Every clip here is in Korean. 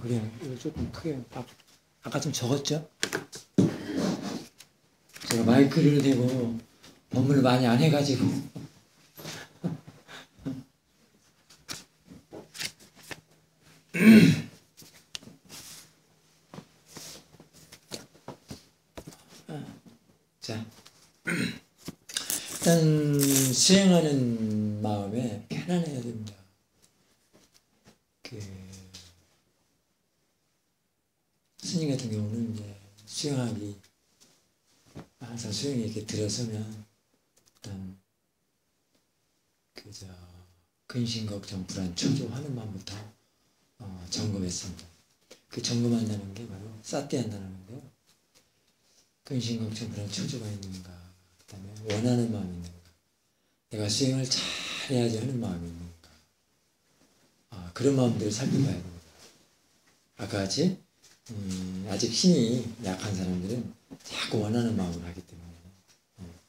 그래요. 이거 조금 크게. 아까 좀 적었죠? 제가 마이크를 대고 법문을 많이 안 해가지고. 자, 일단 수행하는 마음에 편안해야 됩니다. 스님 같은 경우는 이제 수행하기 항상 수행이 이렇게 들어서면 일단 근심걱정 불안 초조하는 마음부터 점검했습니다. 그 점검한다는 게 바로 싸대한다는 건데요. 근심걱정 불안 초조가 있는가, 그 다음에 원하는 마음이 있는가, 내가 수행을 잘해야지 하는 마음이 있는가, 그런 마음들을 살펴봐야 됩니다. 아까 같이 아직 힘이 약한 사람들은 자꾸 원하는 마음을 하기 때문에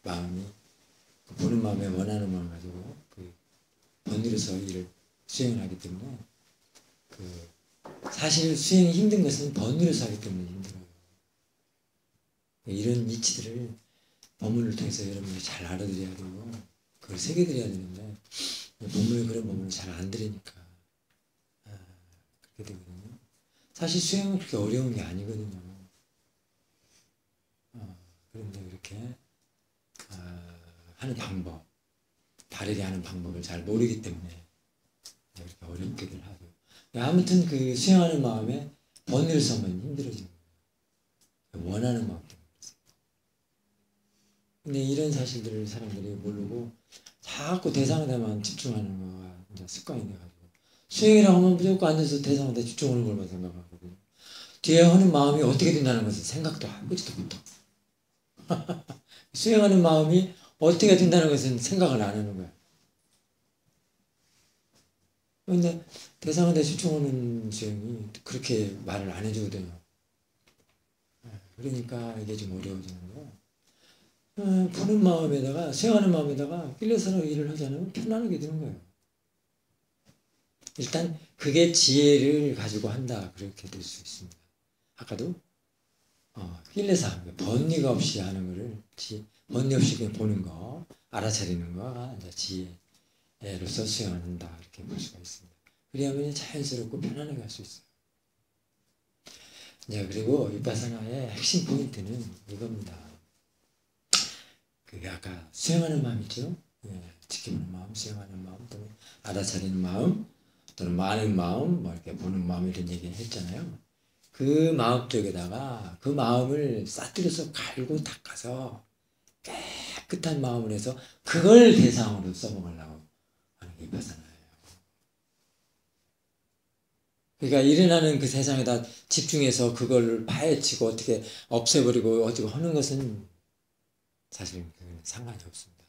마음이 보는 마음에 원하는 마음을 가지고 번뇌로서 일을 수행을 하기 때문에 사실 수행이 힘든 것은 번뇌로서 하기 때문에 힘들어요. 이런 이치들을 법문을 통해서 여러분이 잘 알아들여야 되고 그걸 새겨드려야 되는데 법문을 그런 법문을 잘 안 들으니까 그렇게 되거든요. 사실 수행은 그렇게 어려운 게 아니거든요. 그런데 그렇게 하는 방법, 다르게 하는 방법을 잘 모르기 때문에 이렇게 어렵게들 하죠. 아무튼 수행하는 마음에 번뇌성은 힘들어지는 거예요. 원하는 마음 때문에. 근데 이런 사실들을 사람들이 모르고 자꾸 대상에만 집중하는 거가 이제 습관이 돼가지고 수행이라고 하면 무조건 앉아서 대상에 집중하는 걸만 생각하거든요. 뒤에 하는 마음이 어떻게 된다는 것은 생각도 해보지도 못하고 수행하는 마음이 어떻게 된다는 것은 생각을 안 하는 거야. 그런데 대상에 집중하는 수행이 그렇게 말을 안 해주거든요. 그러니까 이게 좀 어려워지는 거예요. 보는 마음에다가 수행하는 마음에다가 끌려서는 일을 하지 않으면 편안하게 되는 거예요. 일단 그게 지혜를 가지고 한다 그렇게 될 수 있습니다. 아까도 끌려서 하는 거, 번뇌가 없이 하는 거를 번뇌 없이 그냥 보는 거, 알아차리는 거가 이제 지혜로서 수행한다 이렇게 볼 수가 있습니다. 그래야만 자연스럽고 편안하게 할 수 있어요. 네, 그리고 위파사나의 핵심 포인트는 이겁니다. 아까 수행하는 마음 있죠? 지키는 마음, 수행하는 마음, 또는 알아차리는 마음, 또는 많은 마음, 이렇게 보는 마음 이런 얘기 했잖아요. 그 마음 쪽에다가 그 마음을 싸뜨려서 갈고 닦아서 깨끗한 마음을 해서 그걸 대상으로 써먹으려고 하는 게 위파사나예요. 그러니까 일어나는 그 세상에다 집중해서 그걸 파헤치고 어떻게 없애버리고 어떻게 하는 것은 사실 상관이 없습니다.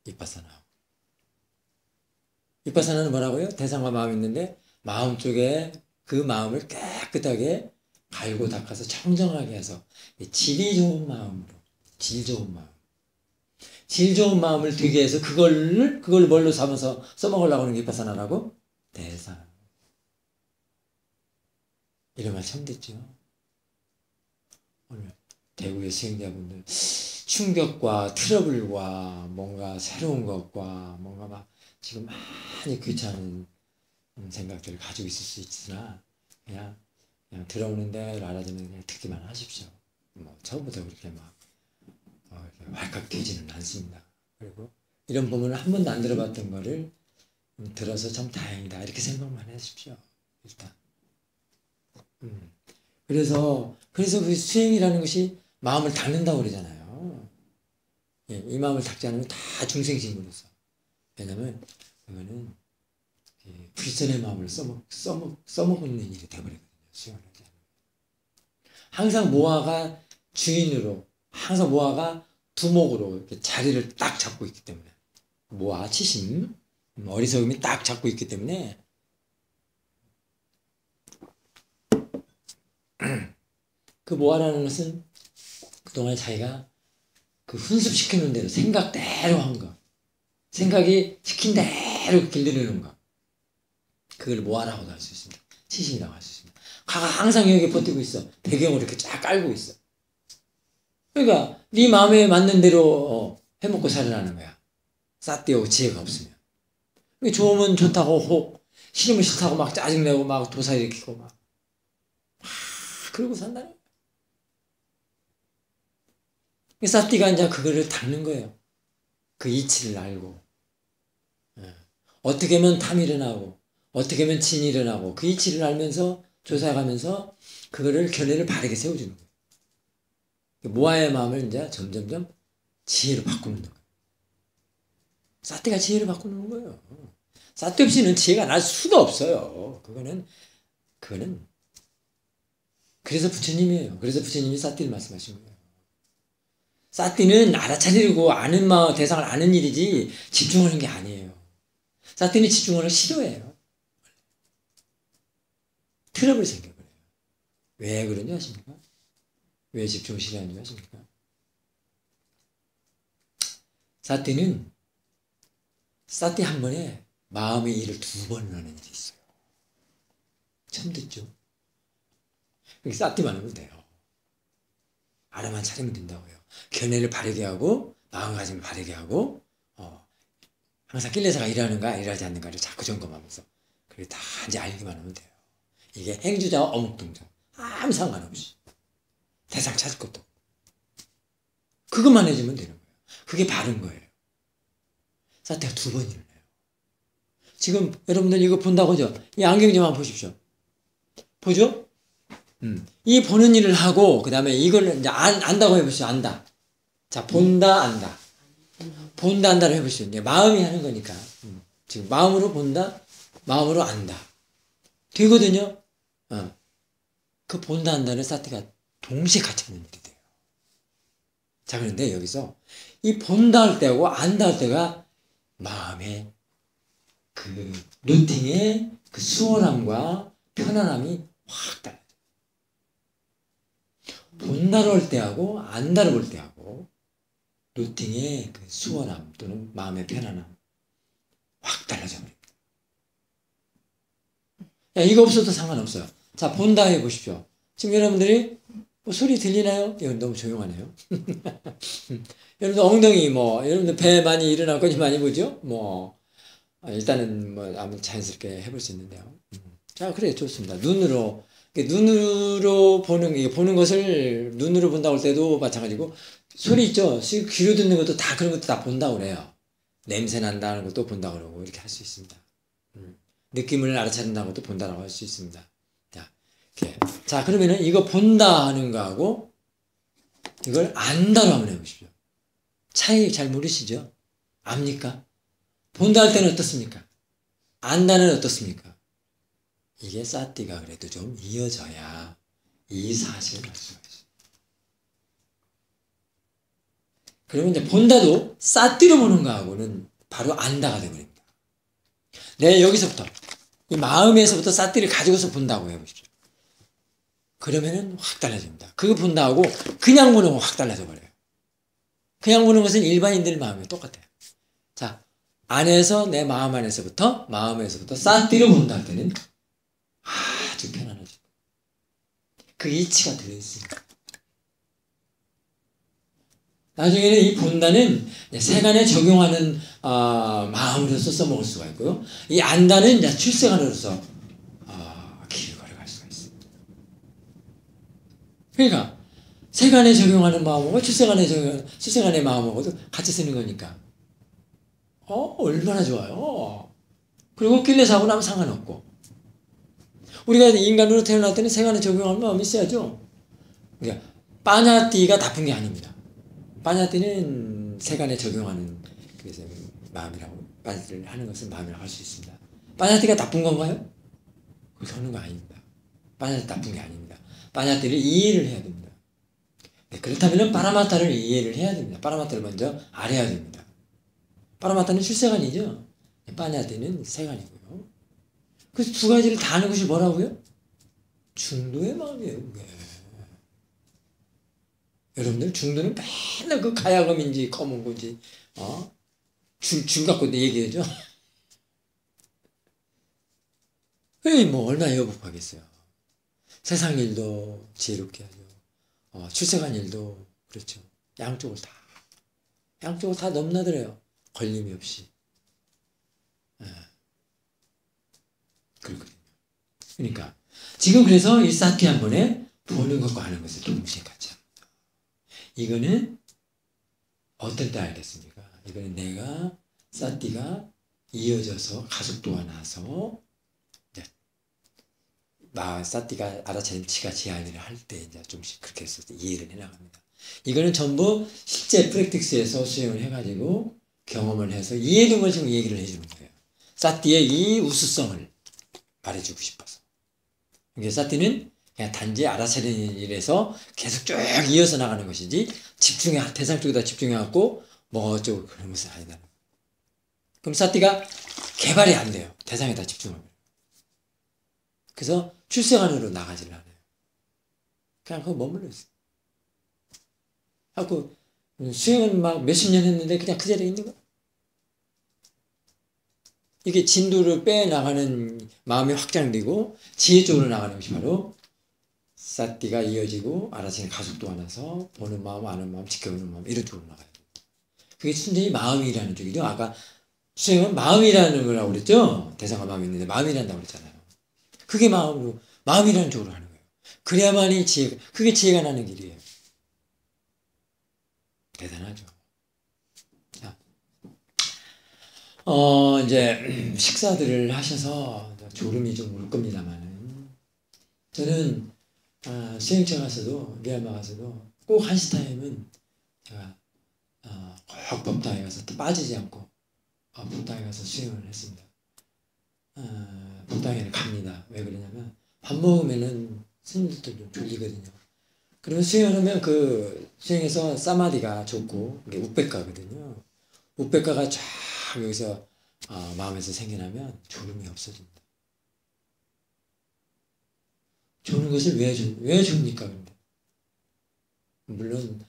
위파사나. 위파사나는 뭐라고요? 대상과 마음이 있는데 마음 쪽에 그 마음을 깨끗하게 갈고 닦아서 청정하게 해서 질이 좋은 마음으로, 질 좋은 마음. 질 좋은 마음을 되게 해서 그걸 뭘로 삼아서 써먹으려고 하는 게 위파사나라고? 대상. 이런 말 처음 듣죠? 오늘 대구의 수행자분들 충격과 트러블과 뭔가 새로운 것과 뭔가 막 지금 많이 귀찮은 생각들을 가지고 있을 수 있으나 그냥 들어오는데 알아주면 그냥 듣기만 하십시오. 처음부터 그렇게 막 이렇게 왈칵 되지는 않습니다. 그리고 이런 부분을 한 번도 안 들어봤던 거를 들어서 참 다행이다 이렇게 생각만 하십시오. 일단. 그래서 그 수행이라는 것이 마음을 닦는다고 그러잖아요. 이 마음을 닦지 않으면 다 중생심으로서. 왜냐면 그거는 불선의 마음을 써먹는 일이 되어버리거든요. 수행을 하지 않으면. 항상 모아가 주인으로, 항상 모아가 두목으로 이렇게 자리를 딱 잡고 있기 때문에 모아, 치심, 어리석음이 딱 잡고 있기 때문에 그 모아라는 것은 그동안 자기가 훈습시키는 대로 생각대로 한 거, 생각이 시킨 대로 길들이는 거, 그걸 모아라고도 할 수 있습니다. 치심이라고 할 수 있습니다. 항상 여기 버티고 있어. 배경을 이렇게 쫙 깔고 있어. 그러니까 네 마음에 맞는 대로 해먹고 살으라는 거야. 쌌디오 지혜가 없으면. 좋으면 좋다고 혹, 싫으면 싫다고 막 짜증내고 막 도사 일으키고 막 그러고 산다는 거야. 쌌디가 이제 그거를 닦는 거예요. 그 이치를 알고. 어떻게 하면 탐이 일어나고 어떻게 하면 진이 일어나고 그 이치를 알면서 조사해가면서 그거를 견해를 바르게 세워주는 거예요. 모아의 마음을 이제 점점점 지혜로 바꾸는 거예요. 쌌디가 지혜로 바꾸는 거예요. 쌌디 없이는 지혜가 날 수가 없어요. 그거는 그래서 부처님이에요. 그래서 부처님이 쌌디를 말씀하신 거예요. 쌌디는 알아차리고 아는 마음, 대상을 아는 일이지 집중하는 게 아니에요. 쌌디는 집중하는 걸 싫어해요. 트러블이 생겨버려요. 왜 그런지 아십니까? 왜 집중을 싫어하는지 아십니까? 쌌디 한 번에 마음의 일을 2번 하는 일이 있어요. 처음 듣죠? 쌌디만 하면 돼요. 알아만 차리면 된다고요. 견해를 바르게 하고 마음가짐을 바르게 하고 항상 낄레사가 일하는가 일하지 않는가를 자꾸 점검하면서 그리고 다 이제 알기만 하면 돼요. 이게 행주자와 어묵동자 아무 상관없이 대상 찾을 것도 없고 그것만 해주면 되는 거예요. 그게 바른 거예요. 쌌디가 2번 일어나요. 지금 여러분들 이거 본다고 하죠? 이 안경 좀 한번 보십시오. 보죠? 이 보는 일을 하고 그 다음에 이걸 이제 안다고 해보시죠. 안다. 자, 본다, 안다. 본다, 안다를 해보시죠. 이제 마음이 하는 거니까. 지금 마음으로 본다, 마음으로 안다. 되거든요. 그 본다, 안다를 쌌디가 동시에 같이 하는 일이 돼요. 자, 그런데 여기서 이 본다 할 때하고 안다 할 때가 마음의 그 루팅의 그 수월함과 편안함이 확 달라요. 본다를 할 때하고 안다를 볼 때하고 루팅의 그 수월함 또는 마음의 편안함 확 달라져 버립니다. 이거 없어도 상관없어요. 자, 본다 해보십시오. 지금 여러분들이 뭐 소리 들리나요? 이건 너무 조용하네요. 여러분들 엉덩이 여러분들 배 많이 일어날 거지 많이 보죠? 일단은 아무 자연스럽게 해볼 수 있는데요. 자, 그래 좋습니다. 눈으로 보는 것을 눈으로 본다고 할 때도 마찬가지고 소리 있죠? 귀로 듣는 것도 다 그런 것도 다 본다고 그래요. 냄새 난다는 것도 본다고 그러고 이렇게 할 수 있습니다. 느낌을 알아차린다는 것도 본다라고 할 수 있습니다. 자, 그러면은 이거 본다 하는 거하고 이걸 안다로 한번 해보십시오. 차이 잘 모르시죠? 압니까? 본다 할 때는 어떻습니까? 안다는 어떻습니까? 이게 쌌디가 그래도 좀 이어져야 이 사실을 알 수가 있어요. 그러면 이제 본다도 쌌디로 보는 거하고는 바로 안다가 되어버립니다. 여기서부터 이 마음에서부터 쌌디를 가지고서 본다고 해보십시오. 그러면은 확 달라집니다. 그거 본다하고 그냥 보는 거 확 달라져 버려요. 그냥 보는 것은 일반인들 마음이 똑같아요. 자, 안에서 내 마음에서부터 쌌디로 본다 할 때는 아주 편안하죠. 그 이치가 들어있습니다. 나중에는 이 본다는 세간에 적용하는 마음으로서 써먹을 수가 있고요. 이 안다는 이제 출세간으로서 길을 걸어갈 수가 있습니다. 그러니까 세간에 적용하는 마음하고 출세간의 마음하고도 같이 쓰는 거니까 얼마나 좋아요. 그리고 낄레사하고는 아무 상관없고 우리가 인간으로 태어날 때는 세간에 적용하는 마음이 있어야죠. 그러니까 빠냐띠가 나쁜 게 아닙니다. 빠냐띠는 세간에 적용하는 그래서 마음이라고 빠냐띠를 하는 것은 마음이라고 할 수 있습니다. 빠냐띠가 나쁜 건가요? 그렇게 하는 거 아닙니다. 빠냐띠 나쁜 게 아닙니다. 빠냐띠를 이해를 해야 됩니다. 그렇다면 파라마타를 이해를 해야 됩니다. 파라마타를 먼저 알아야 됩니다. 파라마타는 출세간이죠. 빠냐띠는 세간이고요. 그 두 가지를 다 아는 것이 뭐라고요? 중도의 마음이에요. 그게. 여러분들 중도는 맨날 그 가야금인지 검은고지 줄 갖고 얘기하죠. 얼마나 여복하겠어요. 세상 일도 지혜롭게 하죠. 출세간 일도 그렇죠. 양쪽을 다 넘나들어요. 걸림이 없이. 그렇거든요. 그러니까 지금 그래서 이 사티 한 번에 보는 것과 하는 것을 동시에 같이 합니다. 이거는 어떨 때 알겠습니까? 이거는 내가 사티가 이어져서 가속도가 나서 이제 사티가 알아차림 치가 제한을 할 때 이제 좀씩 그렇게 해서 이해를 해나갑니다. 이거는 전부 실제 프랙틱스에서 수행을 해가지고 경험을 해서 이해된 것을 얘기를 해주는 거예요. 사티의 이 우수성을 말해주고 싶어서. 이게 사티는 그냥 단지 알아차리는 일에서 계속 쭉 이어서 나가는 것이지 대상 쪽에다 집중해갖고 뭐 어쩌고 그런 것은 아니다. 그럼 사티가 개발이 안 돼요. 대상에다 집중하면. 그래서 출세관으로 나가지를 않아요. 그냥 그거 머물러 있어요. 하고 수행은 막 몇십 년 했는데 그냥 그 자리에 있는 거야. 이게 진도를 빼나가는 마음이 확장되고 지혜 쪽으로 나가는 것이 바로 사티가 이어지고 알아차리는 가속도가 나서 보는 마음, 아는 마음, 지켜보는 마음 이런 쪽으로 나가요. 그게 순전히 마음이라는 쪽이죠. 아까 수행은 마음이라는 거라고 그랬죠. 대상과 마음이 있는데 마음이란다고 그랬잖아요. 그게 마음이라는 쪽으로 하는 거예요. 그래야만이 그게 지혜가 나는 길이에요. 대단하죠. 자, 이제 식사들을 하셔서 졸음이 좀 올 겁니다만은 저는 수행처 가서도 미얀마 가서도 꼭 한시 타임은 제가 꼭 법당에 가서 빠지지 않고 법당에 가서 수행을 했습니다. 법당에는 갑니다. 왜 그러냐면 밥 먹으면은 스님들도 좀 졸리거든요. 그러면 수행하면 수행에서 사마디가 좋고 이게 우백가거든요. 우백가가 쫙 여기서 마음에서 생겨나면 졸음이 없어집니다. 조는 것을 왜 줍니까? 근데 물론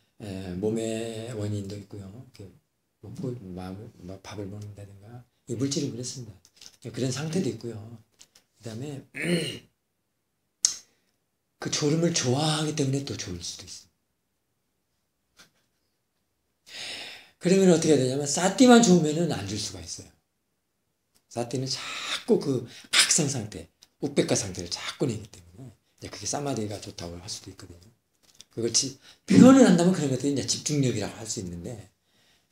몸의 원인도 있고요. 밥을 먹는다든가 이 물질은 그렇습니다. 그런 상태도 있고요. 그 다음에 그 졸음을 좋아하기 때문에 또 졸을 수도 있습니다. 그러면 어떻게 해야 되냐면 사티만 좋으면은 안 줄 수가 있어요. 사티는 자꾸 그 각성 상태, 우백가 상태를 자꾸 내기 때문에 그게 사마디가 좋다고 할 수도 있거든요. 그걸 표현을 한다면 그런 것들이 이제 집중력이라고 할 수 있는데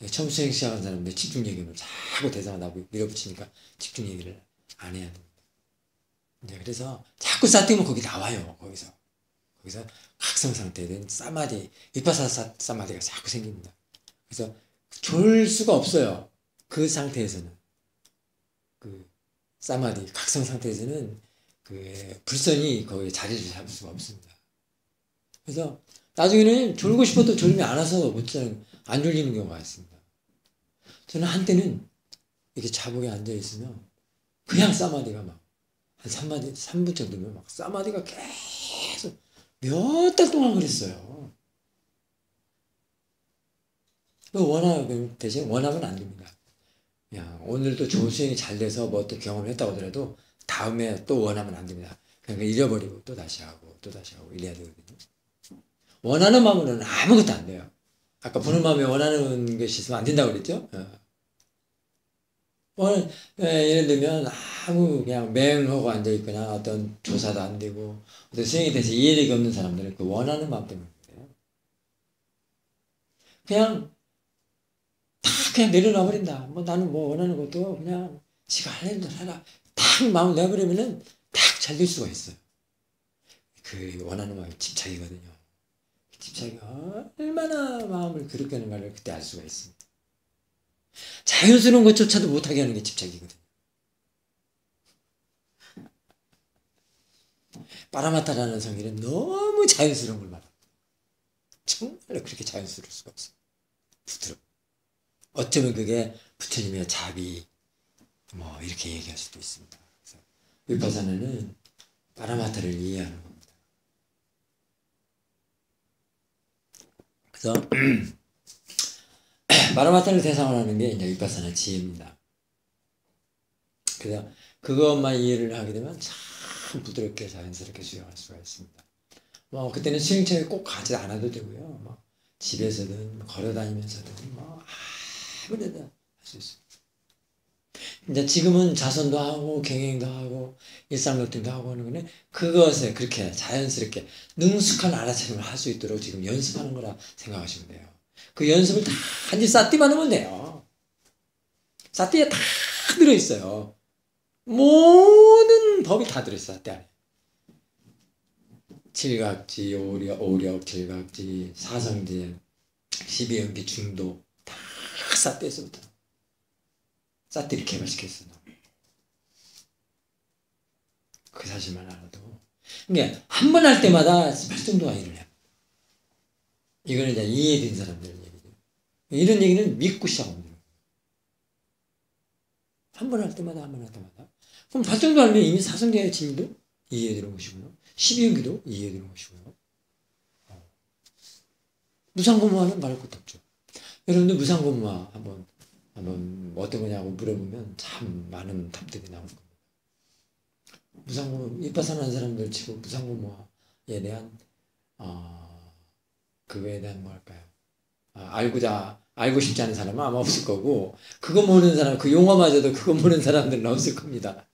처음 수행 시작한 사람들 집중력을 자꾸 대상하다 밀어붙이니까 집중 얘기를 안 해야 됩니다. 이제 그래서 자꾸 사티면 거기 나와요. 거기서 각성 상태된 사마디, 위파사나 사마디가 자꾸 생깁니다. 그래서 졸 수가 없어요. 그 상태에서는 사마디, 각성 상태에서는 불선이 거기에 자리를 잡을 수가 없습니다. 그래서 나중에는 졸고 싶어도 졸음이 안 와서 안 졸리는 경우가 있습니다. 저는 한때는 이렇게 자복에 앉아있으면 그냥 사마디가 막 한 3분 정도면 막 사마디가 계속 몇 달 동안 그랬어요. 대신 원하면 안 됩니다. 오늘도 좋은 수행이 잘 돼서 뭐 또 경험을 했다고 하더라도 다음에 또 원하면 안 됩니다. 그러니까 잃어버리고 또 다시 하고 이래야 되거든요. 원하는 마음으로는 아무것도 안 돼요. 아까 보는 마음에 원하는 것이 있으면 안 된다고 그랬죠? 예를 들면 그냥 맹하고 앉아있거나 어떤 조사도 안 되고 어떤 수행에 대해서 이해력이 없는 사람들은 그 원하는 마음 때문에 그래요. 그냥 내려놔 버린다. 나는 원하는 것도 그냥 지가 할 일을 해라. 딱 마음을 내버리면은 딱 잘 될 수가 있어요. 그 원하는 마음이 집착이거든요. 집착이 얼마나 마음을 그렇게 하는가를 그때 알 수가 있습니다. 자연스러운 것조차도 못하게 하는 게 집착이거든요. 빠라마타라는 성질은 너무 자연스러운 걸 말합니다. 정말로 그렇게 자연스러울 수가 없어요. 부드러워. 어쩌면 그게 부처님의 자비 이렇게 얘기할 수도 있습니다. 그래서 위파사나는 빠라마타를 이해하는 겁니다. 그래서 빠라마타를 대상으로 하는 게 이제 위파사나 지혜입니다. 그래서 그것만 이해를 하게 되면 참 참 부드럽게 자연스럽게 수행할 수가 있습니다. 뭐 그때는 수행처에 꼭 가지 않아도 되고요. 뭐 집에서든 걸어다니면서든 뭐 아무데나 할 수 있어요. 이제 지금은 자선도 하고 경영도 하고 일상노동도 하고 하는 거는 그것에 그렇게 자연스럽게 능숙한 알아차림을 할 수 있도록 지금 연습하는 거라 생각하시면 돼요. 그 연습을 다 한지 쌓기만 하면 돼요. 쌓기에 다 들어있어요. 모든 법이 다 들어있어, 쌓기 안에. 칠각지, 오력, 칠각지, 사성제, 12연기, 중도 다 쌓기에서부터 쌓기를 개발시켰어. 그 사실만 알아도. 그러니까 한 번 할 때마다 활동도가 일어나요. 이거는 이제 이해된 사람들 얘기죠. 이런 얘기는 믿고 시작합니다. 한 번 할 때마다 그럼 발전도 알면 이미 사성제의 진리도 이해되는 것이고요. 12연기도 이해되는 것이고요. 무상고무화는 말할 것도 없죠. 여러분들 무상고무화 한번 어떤 거냐고 물어보면 참 많은 답들이 나올 겁니다. 무상고무 윗바산 한 사람들 치고 무상고무화에 대한 그거에 대한 뭐랄까요? 알고 싶지 않은 사람은 아마 없을 거고, 그거 모르는 사람, 그 용어마저도 그거 모르는 사람들은 없을 겁니다.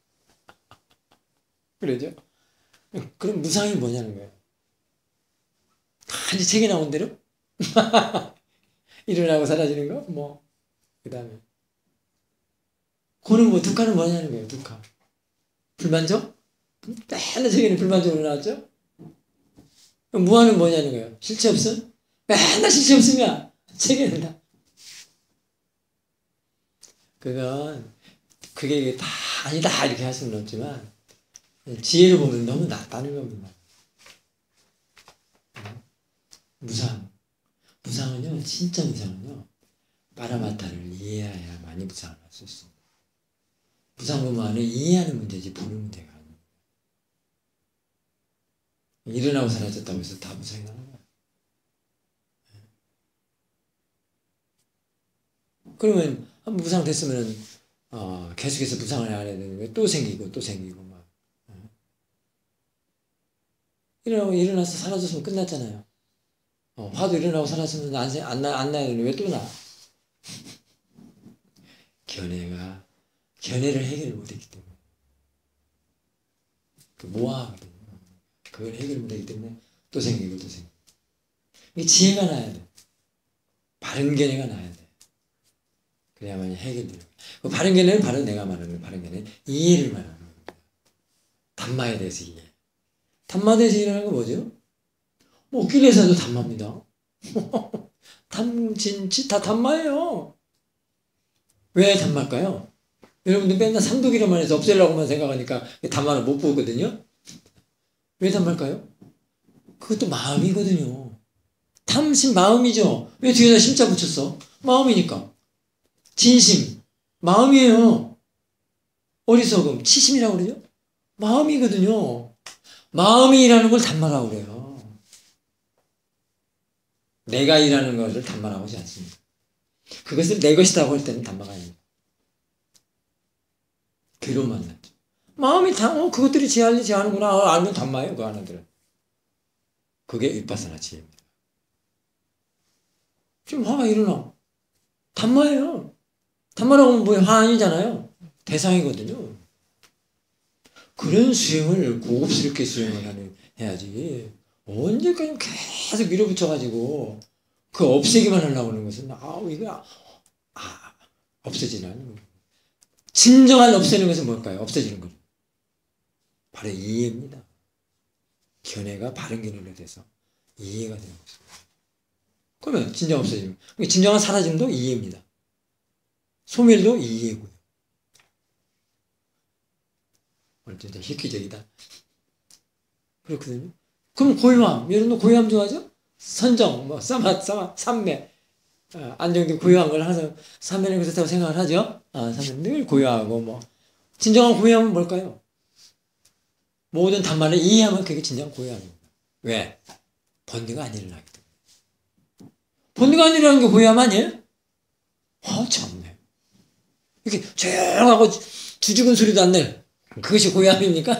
그러죠? 그럼 무상이 뭐냐는 거예요. 단지 책에 나온 대로? 일어나고 사라지는 거? 뭐, 그 다음에. 그는 뭐, 득하는 뭐냐는 거예요, 득하. 불만족? 맨날 책에는 불만족으로 나왔죠? 그럼 무한은 뭐냐는 거예요. 실체 없음? 맨날 실체 없으면 책에는 다. 그게 다 아니다 이렇게 할 수는 없지만 지혜를 보면 너무 낫다는 겁니다. 무상은요, 진짜 무상은요, 파라마타를 이해해야만이 무상을 할 수 있습니다. 무상고무화는 이해하는 문제지 보는 문제가 아닙니다. 일어나고 사라졌다고 해서 다 무상이 나는 거예요. 그러면 한번 무상 됐으면은 계속해서 무상을 안 해야 되는 거예요. 또 생기고 막. 일어나서 사라졌으면 끝났잖아요. 화도 일어나고 사라졌으면 안 나야 되는데 왜 또 나? 견해를 해결을 못했기 때문에. 모아하거든요. 그걸 해결 못하기 때문에 또 생기고. 이게 지혜가 나야 돼. 바른 견해가 나야 돼. 그래야만 해결돼요. 그 바른 견해는 바로 내가 말하는 바른 견해, 이해를 말하는 겁니다. 담마에 대해서 이해. 담마에 대해서 이해하는 건 뭐죠? 뭐 끼레사도 담마입니다. 담진치 다 담마예요. 왜 담마일까요? 여러분들 맨날 삼독이라만 해서 없애려고만 생각하니까 담마를 못 보거든요. 왜 담마일까요? 그것도 마음이거든요. 탐심 마음이죠. 왜 뒤에다 심자 붙였어? 마음이니까. 진심 마음이에요. 어리석음 치심이라고 그러죠? 마음이거든요. 마음이라는 걸 담마라고 그래요. 내가 일하는 것을 담마라고 하지 않습니다. 그것을 내 것이라고 할 때는 담마가 아닙니다. 괴로움 만났죠. 마음이 그것들이 제하는구나 알면 담마예요. 그 하나들은. 그게 윗바사나 지혜입니다. 지금 화가 일어나. 담마예요. 담마라고 하면 뭐예요? 화 아니잖아요. 대상이거든요. 그런 수행을 고급스럽게 수행을 해야지. 언제까지 계속 밀어붙여가지고 그 없애기만 하려고 하는 것은 이거 없어지는 거예요. 진정한 없애는 것은 뭘까요? 없어지는 거죠. 바로 이해입니다. 견해가 바른 견해로 돼서 이해가 되는 것입니다. 그러면 진정 없어지면 진정한 사라짐도 이해입니다. 소멸도 이해고요. 오늘 진짜 획기적이다. 그렇거든요. 그럼 고요함, 여러분도 고요함 좋아하죠? 선정, 삼매, 안정된 고요한 걸 항상 삼매는 그렇다고 생각을 하죠. 삼매는 늘 고요하고 진정한 고요함은 뭘까요? 모든 단말을 이해하면 그게 진정한 고요함입니다. 왜? 번뇌가 안 일어나기 때문에. 번뇌가 안 일어나는 게 고요함 아니에요? 참네. 이렇게 조용하고 주죽은 소리도 안 내. 그것이 고요함입니까?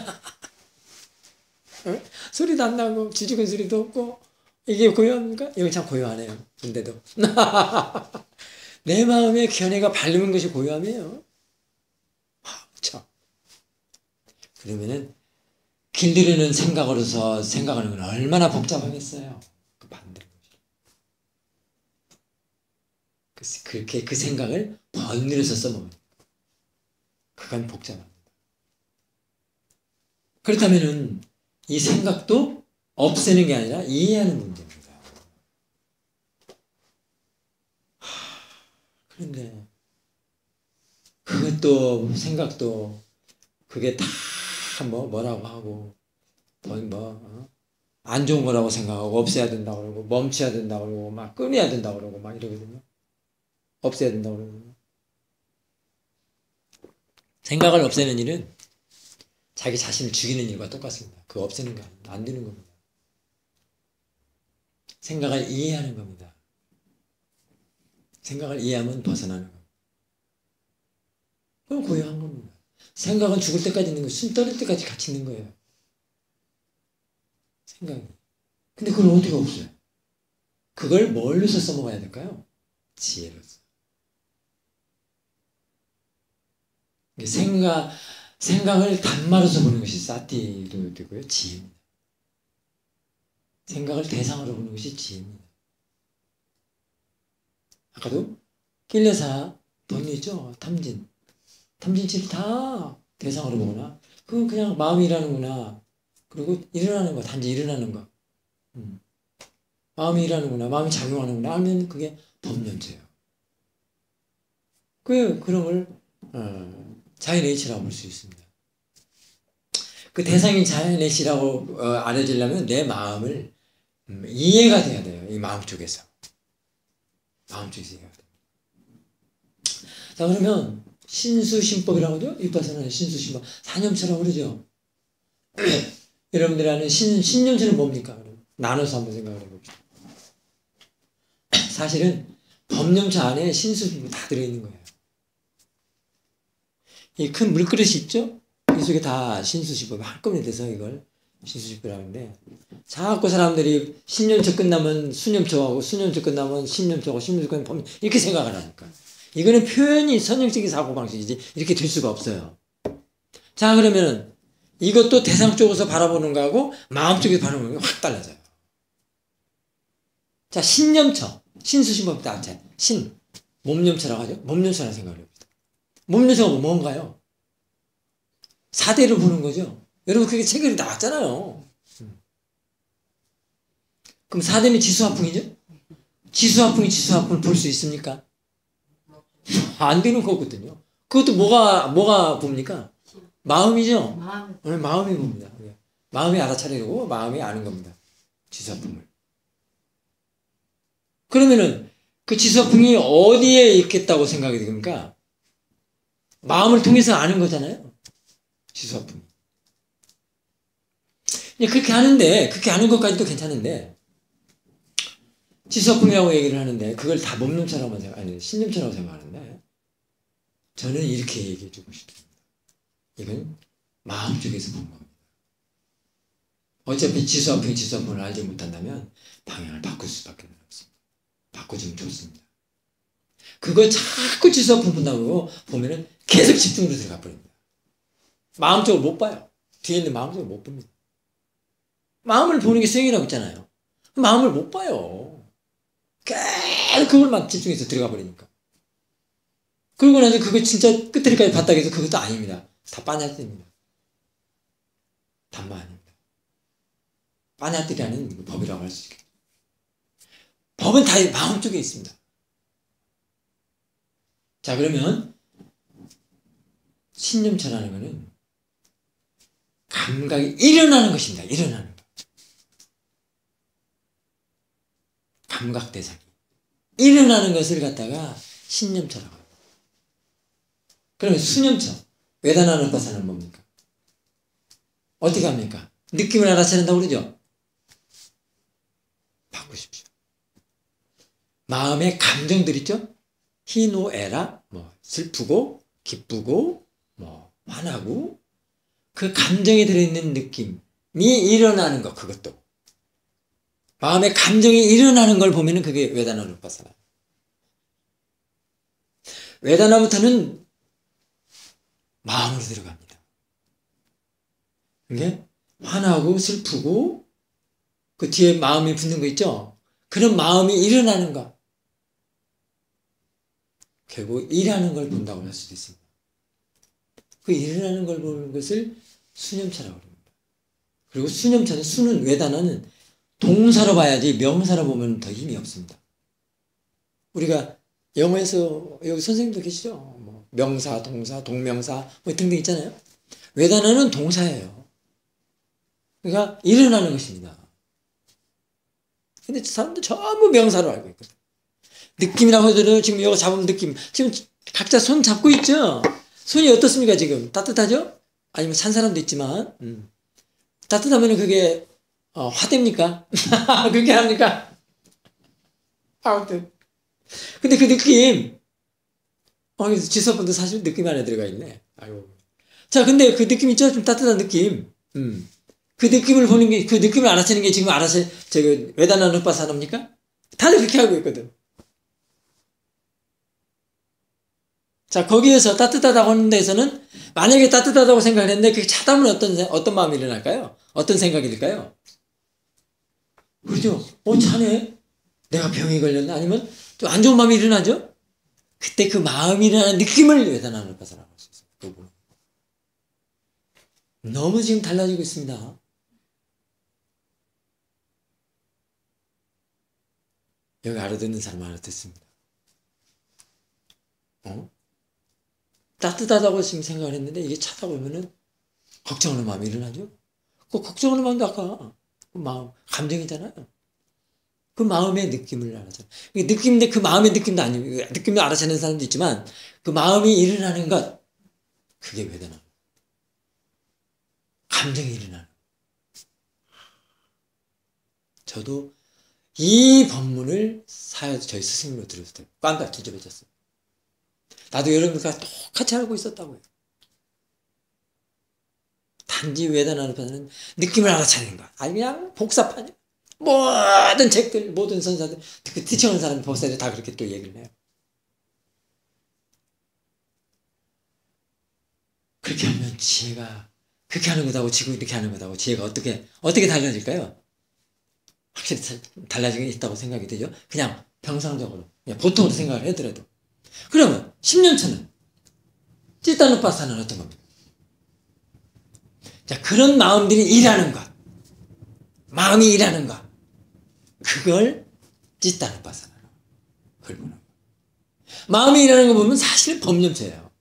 어? 소리도 안 나고 쥐죽은 소리도 없고 이게 고요합니까? 이건 참 고요하네요. 근데도 내 마음에 견해가 바르는 것이 고요함이에요. 참. 그러면은 길들이는 생각으로서 생각하는 건 얼마나 복잡하겠어요. 그 만드는 것이. 그렇게 그 생각을 번들여서 써먹으면 그건 복잡합니다. 그렇다면은 이 생각도 없애는 게 아니라 이해하는 문제입니다. 그런데 그것도 생각도 그게 다 뭐라고 하고 안 좋은 거라고 생각하고 없애야 된다고 그러고 멈춰야 된다고 그러고 막 끊어야 된다고 그러고 막 이러거든요. 없애야 된다고 그러고. 생각을 없애는 일은 자기 자신을 죽이는 일과 똑같습니다. 그거 없애는 게 아닙니다. 안 되는 겁니다. 생각을 이해하는 겁니다. 생각을 이해하면 벗어나는 겁니다. 그럼 고요한 겁니다. 생각은 죽을 때까지 있는 거예요. 숨 떨릴 때까지 같이 있는 거예요. 생각이. 근데 그걸 어떻게 없어요? 그걸 뭘로서 써먹어야 될까요? 지혜로서. 생각을 단말로서 보는 것이 사티도 되고요. 지혜입니다. 생각을 대상으로 보는 것이 지혜입니다. 아까도 길레사 법리죠. 탐진치를 다 대상으로 보거나 그건 그냥 마음이 일하는구나. 그리고 일어나는 거, 단지 일어나는 거. 마음이 일하는구나. 마음이 작용하는구나. 알면 그게 법연체예요. 그런 걸 자연의 이치라고 볼 수 있습니다. 그 대상인 자연의 이치라고 알려지려면 내 마음을 이해가 돼야 돼요. 이 마음 쪽에서. 마음 쪽에서 이해가 돼요. 자, 그러면 신수신법이라고 하죠? 윗바사는 신수신법. 사념처라고 그러죠? 여러분들이 아는 신념처는 뭡니까? 나눠서 한번 생각을 해봅시다. 사실은 법념처 안에 신수신법 다 들어있는 거예요. 이 큰 물그릇이 있죠? 이 속에 다 신수신법이 한꺼번에 돼서 이걸 신수신법이라고 하는데 자꾸 사람들이 신념처 끝나면 수념처하고 수념처 끝나면 신념처하고 신념처 끝나면 법념 이렇게 생각을 하니까 이거는 표현이 선형적인 사고방식이지 이렇게 될 수가 없어요. 자, 그러면 이것도 대상 쪽에서 바라보는 거하고 마음 쪽에서 바라보는 게 확 달라져요. 자, 신념처, 신수신법 자체, 몸념처라고 하죠. 몸념처라는 생각을 해봅니다. 몸념처가 뭔가요? 사대를 보는 거죠. 여러분 그게 책에 나왔잖아요. 그럼 사대는 지수화풍이죠? 지수화풍을 볼 수 있습니까? 안 되는 거거든요. 그것도 뭐가 봅니까? 마음이죠? 마음이 봅니다. 마음이 알아차리고 마음이 아는 겁니다. 지수화풍을. 그러면은 그 지수화풍이 어디에 있겠다고 생각이 됩니까? 마음을 통해서 아는 거잖아요. 지수화풍. 그렇게 하는 것까지도 괜찮은데, 지수화풍이라고 얘기를 하는데, 그걸 다 몸념처라고만 아니, 신념처라고 생각하는데, 저는 이렇게 얘기해 주고 싶습니다. 이건 마음 쪽에서 본 겁니다. 어차피 지수화풍을 알지 못한다면, 방향을 바꿀 수밖에 없습니다. 바꿔주면 좋습니다. 그거 자꾸 지수화풍 본다고 보면은 계속 집중으로 들어가 버립니다. 마음적으로 못 봐요. 뒤에 있는 마음적으로 못 봅니다. 마음을 보는 게 수행이라고 있잖아요. 마음을 못 봐요. 계속 그걸만 집중해서 들어가 버리니까. 그러고 나서 그거 진짜 끝까지 봤다 해서 그것도 아닙니다. 다 빠냐뜨입니다. 단마 아닙니다. 빠냐뜨리라는 법이라고 할 수 있겠죠. 법은 다 마음 쪽에 있습니다. 자, 그러면 신념처라는 것은 감각이 일어나는 것입니다. 일어나는 것. 감각 대상이. 일어나는 것을 갖다가 신념처라고 합니다. 그러면 수념처. 외단하는 것은 뭡니까? 어떻게 합니까? 느낌을 알아차린다고 그러죠? 바꾸십시오. 마음의 감정들 있죠? 희노애락, 슬프고, 기쁘고, 화나고, 그 감정에 들어있는 느낌, 일어나는 것, 그것도. 마음의 감정이 일어나는 걸 보면은 그게 외다나누파사나. 외다나부터는 마음으로 들어갑니다. 이게 화나고 슬프고 그 뒤에 마음이 붙는 거 있죠? 그런 마음이 일어나는 것. 결국 일하는 걸 본다고 할 수도 있습니다. 그 일어나는 걸 보는 것을 수념차라고 합니다. 그리고 수념차는, 수는 외단어는 동사로 봐야지 명사로 보면 더 힘이 없습니다. 우리가 영어에서 여기 선생님도 계시죠? 뭐 명사, 동사, 동명사 뭐 등등 있잖아요. 외단어는 동사예요. 그러니까 일어나는 것입니다. 근데 사람들 전부 명사로 알고 있거든. 느낌이라고 하더라도 지금 이거 잡으면 느낌. 지금 각자 손 잡고 있죠? 손이 어떻습니까, 지금? 따뜻하죠? 아니면 찬 사람도 있지만, 따뜻하면 그게, 화됩니까? 그렇게 합니까? 아무튼. 근데 그 느낌, 지수분도 사실 느낌 안에 들어가 있네. 아이고. 자, 근데 그 느낌 있죠? 좀 따뜻한 느낌. 그 느낌을 보는 게, 그 느낌을 알아채는 게 지금 외다나 눕바 사람입니까? 다들 그렇게 하고 있거든. 자, 거기에서 따뜻하다고 하는 데에서는 만약에 따뜻하다고 생각을 했는데 그게 차다면 어떤 마음이 일어날까요? 어떤 생각이 들까요? 그렇죠? 차네? 내가 병이 걸렸나? 아니면 좀 안 좋은 마음이 일어나죠? 그때 그 마음이 일어나는 느낌을 외다나 눕바 사라고 할 수 있어요. 그 부분. 너무 지금 달라지고 있습니다. 여기 알아듣는 사람 알아듣습니다. 따뜻하다고 지금 생각을 했는데 이게 차다 보면은 걱정하는 마음이 일어나죠? 그 걱정하는 마음도 아까 그 마음, 감정이잖아요. 그 마음의 느낌을 알아서. 느낌인데 그 마음의 느낌도 아니고, 느낌도 알아채는 사람도 있지만 그 마음이 일어나는 것, 그게 외도나. 감정이 일어나는. 저도 이 법문을 저희 스승님으로 들었을 때 깜짝 뒤집어졌어요. 나도 여러분과 똑같이 알고 있었다고요. 단지 외다나는 느낌을 알아차리는 거야. 아니 그냥 복사판이야. 모든 책들, 모든 선사들, 그 티칭하는 사람, 법사들 다 그렇게 또 얘기를 해요. 그렇게 하면 지혜가 그렇게 하는 것하고 지금 이렇게 하는 것하고 지혜가 어떻게 달라질까요? 확실히 달라지게 있다고 생각이 되죠. 그냥 평상적으로, 그냥 보통으로 생각을 하더라도. 그러면 10년 차는 찌따누파사는 어떤 겁니까? 자, 그런 마음들이 일하는 것, 마음이 일하는 것, 그걸 찌따누파사나로 그걸 보는 거예요. 마음이 일하는 거 보면 사실 법념체예요.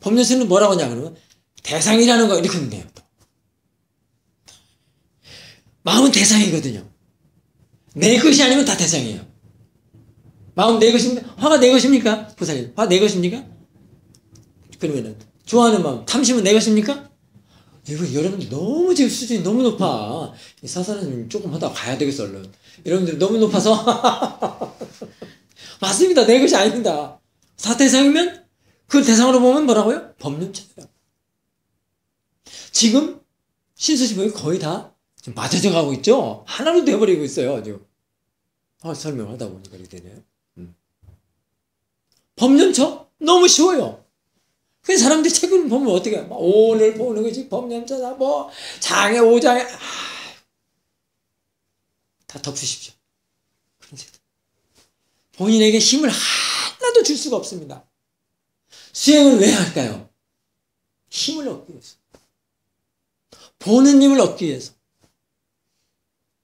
법념체는 뭐라고 하냐 그러면 대상이라는 거 이렇게 있네요. 마음은 대상이거든요. 내 것이 아니면 다 대상이에요. 마음 내 것입니까? 화가 내 것입니까? 부사님, 화 내 것입니까? 그러면은 좋아하는 마음, 탐심은 내 것입니까? 이거 여러분 너무 지금 수준이 너무 높아. 사사는 조금 하다 가야 되겠어 얼른. 여러분들 너무 높아서 맞습니다. 내 것이 아닙니다. 사대상이면 그 대상으로 보면 뭐라고요? 법륜체예요. 지금 신수지법이 거의 다 지금 맞아져 가고 있죠. 하나로 돼버리고 있어요. 지금 설명하다 보니까 이렇게 되네요. 법륜처 너무 쉬워요. 그 사람들이 책을 보면 어떻게 해? 오늘 보는 것이 법륜처다. 뭐 장애 5장에 다 덮으십시오. 본인에게 힘을 하나도 줄 수가 없습니다. 수행을 왜 할까요? 힘을 얻기 위해서. 보는 힘을 얻기 위해서.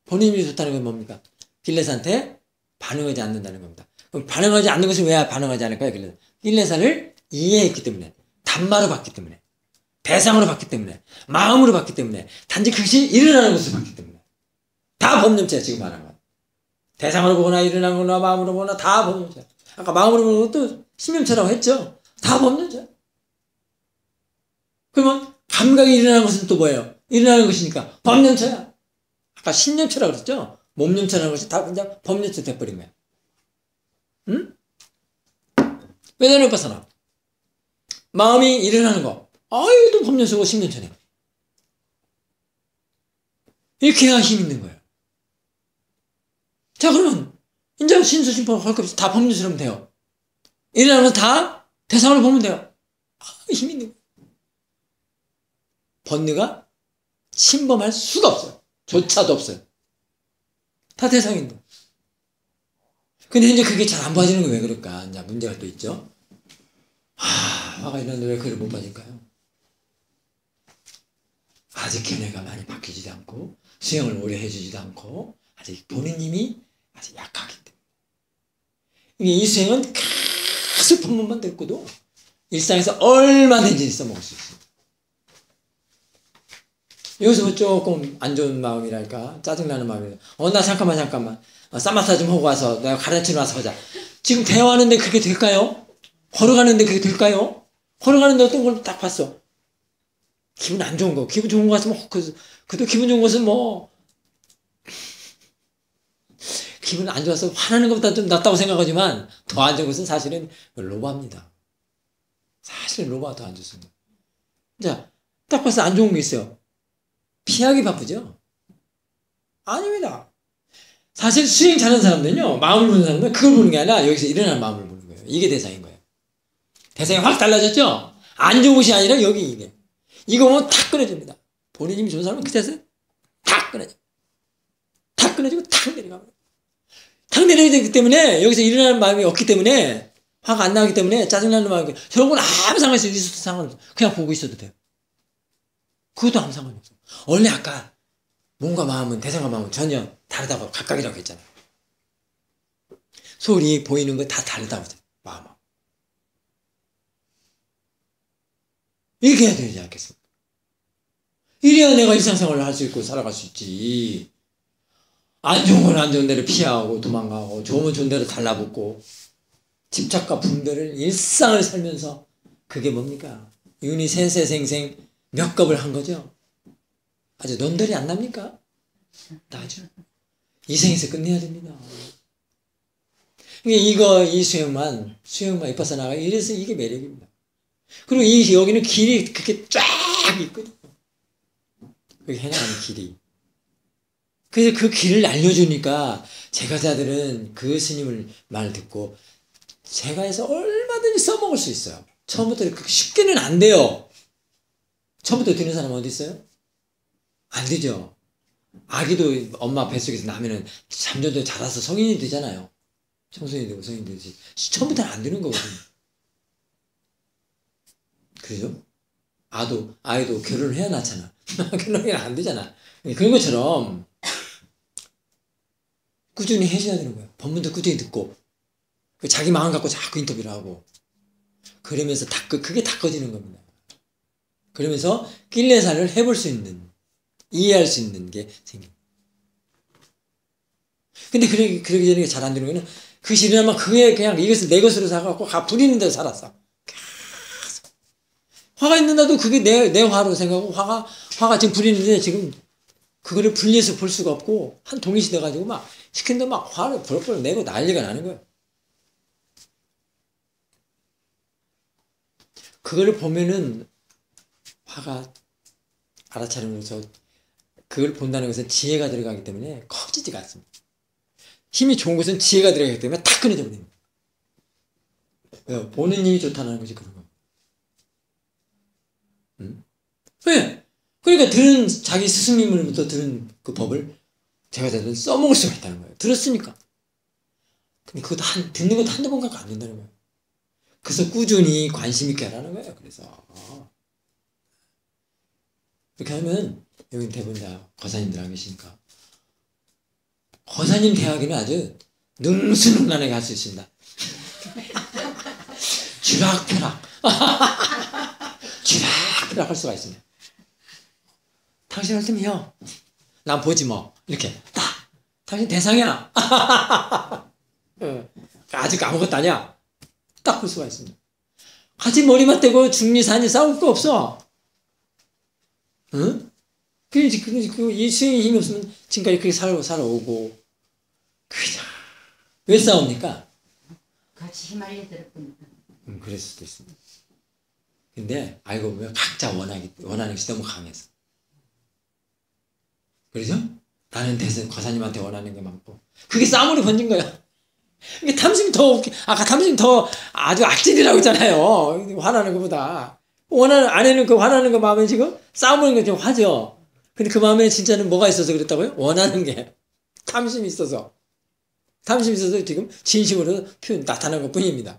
보는 힘이 좋다는 건 뭡니까? 길레산한테 반응하지 않는다는 겁니다. 그럼 반응하지 않는 것은 왜 반응하지 않을까요? 길레산을 이해했기 때문에, 단마로 봤기 때문에, 대상으로 봤기 때문에, 마음으로 봤기 때문에, 단지 그것이 일어나는 것을 봤기 때문에. 다 법념체야, 지금 말한 건. 대상으로 보거나 일어나는 거나 마음으로 보거나 다 법념체야. 아까 마음으로 보는 것도 신념체라고 했죠? 다 법념체야. 그러면 감각이 일어나는 것은 또 뭐예요? 일어나는 것이니까 법념체야. 아까 신념체라고 그랬죠? 몸념체라는 것이 다 그냥 법념체 돼버린 거야. 응? 외다나누파사나. 마음이 일어나는 거. 이것도 법념체고 신념체네. 이렇게 해야 힘 있는 거예요. 자, 그러면 이제 신수심법 할 것 없이 다 법률처럼 돼요. 이러면 다 대상을 보면 돼요. 힘 있는 거예요. 법률가 침범할 수가 없어요. 조차도 없어요. 다 대상인데. 근데 이제 그게 잘 안 봐지는 게 왜 그럴까? 이제 문제가 또 있죠. 화가 있는데 왜 그걸 못 봐질까요? 아직 견해가 많이 바뀌지도 않고, 수행을 오래 해주지도 않고, 아직 보는 힘이 아직 약하기 때문에. 이 수행은 계속 법문만 듣고도 일상에서 얼마든지 써먹을 수 있어요. 여기서 조금 안 좋은 마음이랄까, 짜증나는 마음이랄까, 나 잠깐만. 쌈마사 좀 하고 와서 내가 가르치러 와서 하자. 지금 대화하는데 그게 될까요? 걸어가는데 그게 될까요? 걸어가는데 어떤 걸 딱 봤어. 기분 안 좋은 거, 기분 좋은 거 같으면, 그래도 기분 좋은 것은 뭐, 기분 안 좋아서 화나는 것보다 좀 낫다고 생각하지만, 더 안 좋은 것은 사실은 로바입니다. 사실 로바가 더 안 좋습니다. 자, 딱 봐서 안 좋은 게 있어요. 피하기 바쁘죠? 아닙니다. 사실 수행 잘하는 사람들은요, 마음을 보는 사람들은 그걸 보는 게 아니라 여기서 일어나는 마음을 보는 거예요. 이게 대상인 거예요. 대상이 확 달라졌죠? 안 좋은 것이 아니라 여기 이게. 이거 보면 탁 끊어집니다. 보는 힘이 좋은 사람은 그 자세 탁 끊어져. 탁 끊어지고 탁 내려가고. 탁 내려지기 때문에 여기서 일어나는 마음이 없기 때문에 화가 안 나기 때문에 짜증나는 마음이 저런 건 아무 상관없어요. 있어도 상관없어요. 그냥 보고 있어도 돼요. 그것도 아무 상관이 없어요. 원래 아까 몸과 마음은 대상과 마음은 전혀 다르다고 각각이라고 했잖아요. 소리 보이는 거 다 다르다고 했잖아요. 마음하고. 이렇게 해야 되지 않겠습니까? 이래야 내가 일상생활을 할 수 있고 살아갈 수 있지. 안 좋은 건 안 좋은 대로 피하고 도망가고 좋으면 좋은 대로 달라붙고 집착과 분별을 일상을 살면서 그게 뭡니까? 윤희 세세생생 몇 겁을 한 거죠? 아주 논들이 안 납니까? 나죠. 이 생에서 끝내야 됩니다. 이 수행만 이파사나가 이래서 이게 매력입니다. 그리고 여기는 길이 그렇게 쫙 있거든요. 그게 해나가는 길이. 그래서 그 길을 알려주니까 제가자들은 그 스님을 말 듣고 제가 해서 얼마든지 써먹을 수 있어요. 처음부터 그렇게 쉽게는 안 돼요. 처음부터 되는 사람 어디 있어요? 안 되죠. 아기도 엄마 뱃속에서 나면은 잠정도 자라서 성인이 되잖아요. 청소년이 되고 성인이 되지. 처음부터는 안 되는 거거든요. 그죠? 아이도 결혼을 해야 낳잖아. 결혼이 안 되잖아. 그런 것처럼 꾸준히 해줘야 되는 거예요. 법문도 꾸준히 듣고 자기 마음 갖고 자꾸 인터뷰를 하고 그러면서 그게 다 꺼지는 겁니다. 그러면서 낄레사를 해볼 수 있는 이해할 수 있는 게 생깁니다. 근데 그러기 전에 잘 안 되는 거는 그 시련만 그게 그냥 이것을 내 것으로 사갖고 부리는 데서 살았어. 계속. 화가 있는데도 그게 내 화로 생각하고 화가 지금 부리는데 지금 그거를 분리해서 볼 수가 없고 한 동일시 돼가지고 막 시킨데 막 화를 벌벌 내고 난리가 나는 거예요. 그거를 보면은 화가 알아차리면서 그걸 본다는 것은 지혜가 들어가기 때문에 커지지가 않습니다. 힘이 좋은 것은 지혜가 들어가기 때문에 다 끊어져 버립니다. 보는 힘이 좋다는 것이 그런 거예요. 왜? 그러니까 자기 스승님으로부터 들은 그 법을 제가자들은 써먹을 수가 있다는 거예요. 들었으니까. 근데 그것도 듣는 것도 한두 번 갖고 안 된다는 거예요. 그래서 꾸준히 관심 있게 하라는 거예요. 그래서 이렇게 하면 여기 대부분 다 거사님들 안 계시니까 거사님 대하기는 아주 능수능란하게 할 수 있습니다. 쥐락펴락 쥐락펴락 할 수가 있습니다. 당신 할 때면요 난 보지 뭐 이렇게 딱 당신 대상이야. 아직 아무것도 아니야. 딱 볼 수가 있습니다. 같이 머리만 떼고 중리산이 싸울 거 없어. 응? 이 수행의 힘이 없으면 지금까지 그렇게 살아오고 그냥 왜 싸웁니까? 같이 휘말려 들었구나. 그랬을 수도 있습니다. 근데 알고 보면 각자 원하는 것이 너무 강해서 그러죠? 나는 대신 거사님한테 원하는 게 많고. 그게 싸움으로 번진 거야. 이게 탐심이 더 아까 탐심이 더 아주 악질이라고 했잖아요. 화나는 것보다. 원하는 아내는 그 화나는 거 마음에 지금 싸우는 게 좀 화죠. 근데 그 마음에 진짜는 뭐가 있어서 그랬다고요? 원하는 게 탐심이 있어서 지금 진심으로 나타난 것 뿐입니다.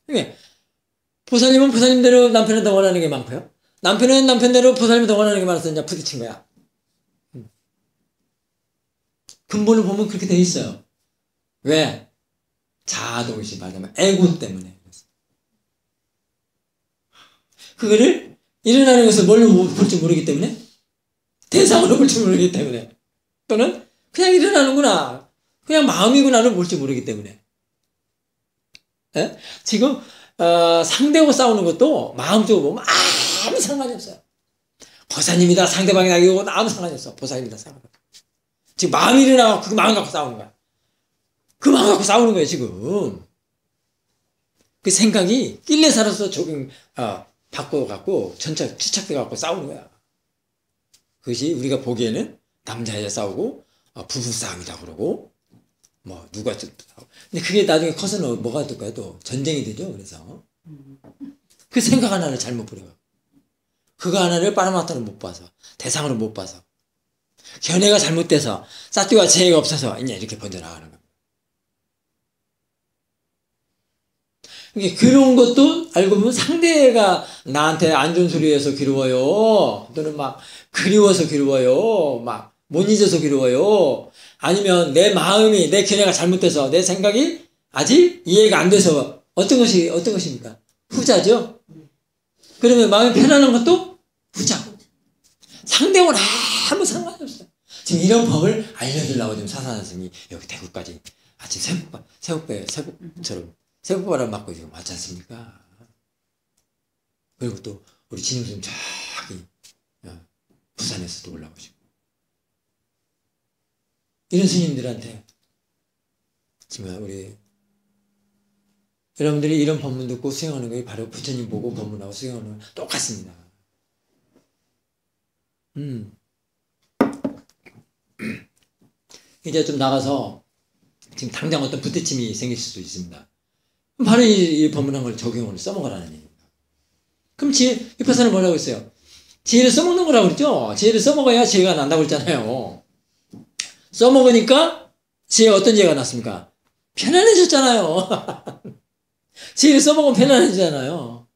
그러니까 보살님은 보살님대로 남편한테 원하는 게 많고요. 남편은 남편대로 보살님한테 원하는 게 많아서 이제 부딪힌 거야. 근본을 보면 그렇게 돼 있어요. 왜? 자아도시 말하자면 에고 때문에. 그거를 일어나는 것을 뭘로 볼지 모르기 때문에, 대상으로 볼지 모르기 때문에, 또는 그냥 일어나는구나, 그냥 마음이구나를 볼지 모르기 때문에. 에? 지금 상대하고 싸우는 것도 마음적으로 보면 아무 상관이 없어요. 보살님이다 상대방이 나기고 아무 상관이 없어. 보살님이다 상관이 없어. 지금 마음이 일어나고 그 마음 갖고 싸우는 거야. 그 마음 갖고 싸우는 거예요 지금. 그 생각이 낄레 살아서 바꿔갖고 집착돼갖고 싸우는 거야. 그것이 우리가 보기에는 남자 여자 싸우고 부부 싸움이다 그러고 뭐 누가 좀 싸우고. 근데 그게 나중에 커서는 뭐가 될까요? 또 전쟁이 되죠. 그래서 그 생각 하나를 잘못 버려요. 그거 하나를 빠르마타는 못 봐서, 대상으로 못 봐서, 견해가 잘못돼서 사띠와 재해가 없어서 이제 이렇게 번져나가는 거예요. 그런 것도 알고 보면 상대가 나한테 안 좋은 소리 해서 괴로워요. 또는 막 그리워서 괴로워요. 막 못 잊어서 괴로워요. 아니면 내 마음이, 내 견해가 잘못돼서 내 생각이 아직 이해가 안 돼서 어떤 것입니까? 후자죠? 그러면 마음이 편안한 것도 후자. 상대하고는 아무 상관이 없어요. 지금 이런 법을 알려주려고 지금 사사나 스님이 여기 대구까지 아침 새벽처럼 새벽바람 맞고 지금 왔지 않습니까? 그리고 또 우리 진영스님 저기 부산에서도 올라오시고 이런 스님들한테 지금 우리 여러분들이 이런 법문 듣고 수행하는 게 바로 부처님 보고 법문하고 수행하는 거 똑같습니다. 이제 좀 나가서 지금 당장 어떤 부대침이 생길 수도 있습니다. 바로 이 법문한 걸 적용을 써먹으라는 얘기입니다. 그럼 위파사는 뭐라고 했어요? 지혜를 써먹는 거라고 그랬죠? 지혜를 써먹어야 지혜가 난다고 그랬잖아요. 써먹으니까 어떤 지혜가 났습니까? 편안해졌잖아요. 지혜를 써먹으면 편안해지잖아요.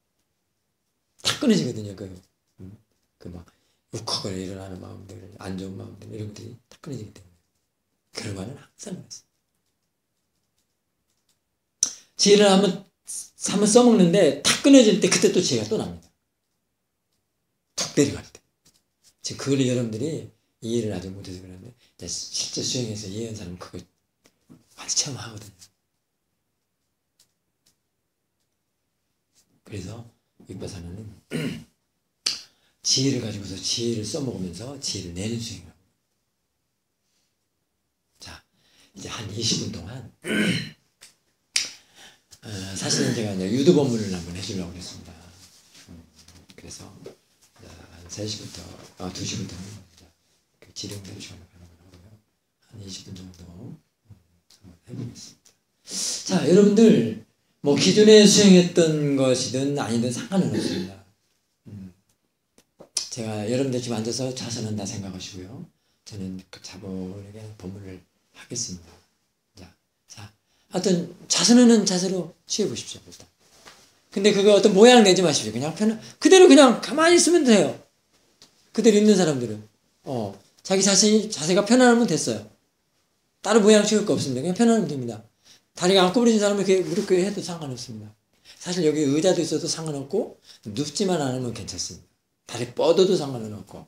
다 끊어지거든요. 막 욱하거나 일어나는 마음들, 안 좋은 마음들, 이런 것들이 다 끊어지기 때문에. 결과는 항상 그렇습니다. 지혜를 한번 써먹는데 탁 끊어질 때 그때 또 지혜가 또 납니다. 툭 내려갈 때. 지금 그걸 여러분들이 이해를 아직 못해서 그러는데 실제 수행해서 이해한 사람은 그걸 많이 체험하거든요. 그래서 윗바사는 지혜를 가지고서 지혜를 써먹으면서 지혜를 내는 수행을 합니다. 자, 이제 한 20분 동안 사실은 제가 이제 유도 법문을 한번 해주려고 했습니다. 그래서 한 3시부터 2시부터는 지령대로 시간을 가는 거고요. 한 20분 정도 한번 해보겠습니다. 자, 여러분들 뭐 기존에 수행했던 것이든 아니든 상관은 없습니다. 제가 여러분들 지금 앉아서 자선한다 생각하시고요. 저는 차분하게 법문을 하겠습니다. 자, 하여튼 자선하는 자세로 취해보십시오. 일단. 근데 그거 어떤 모양 내지 마십시오. 그냥 그대로 그냥 가만히 있으면 돼요. 그대로 있는 사람들은 자기 자세가 편안하면 됐어요. 다른 모양 찍을 거 없습니다. 그냥 편안하면 됩니다. 다리가 안 구부러진 사람은 이렇게 해도 상관없습니다. 사실 여기 의자도 있어도 상관없고 눕지만 않으면 괜찮습니다. 다리 뻗어도 상관은 없고.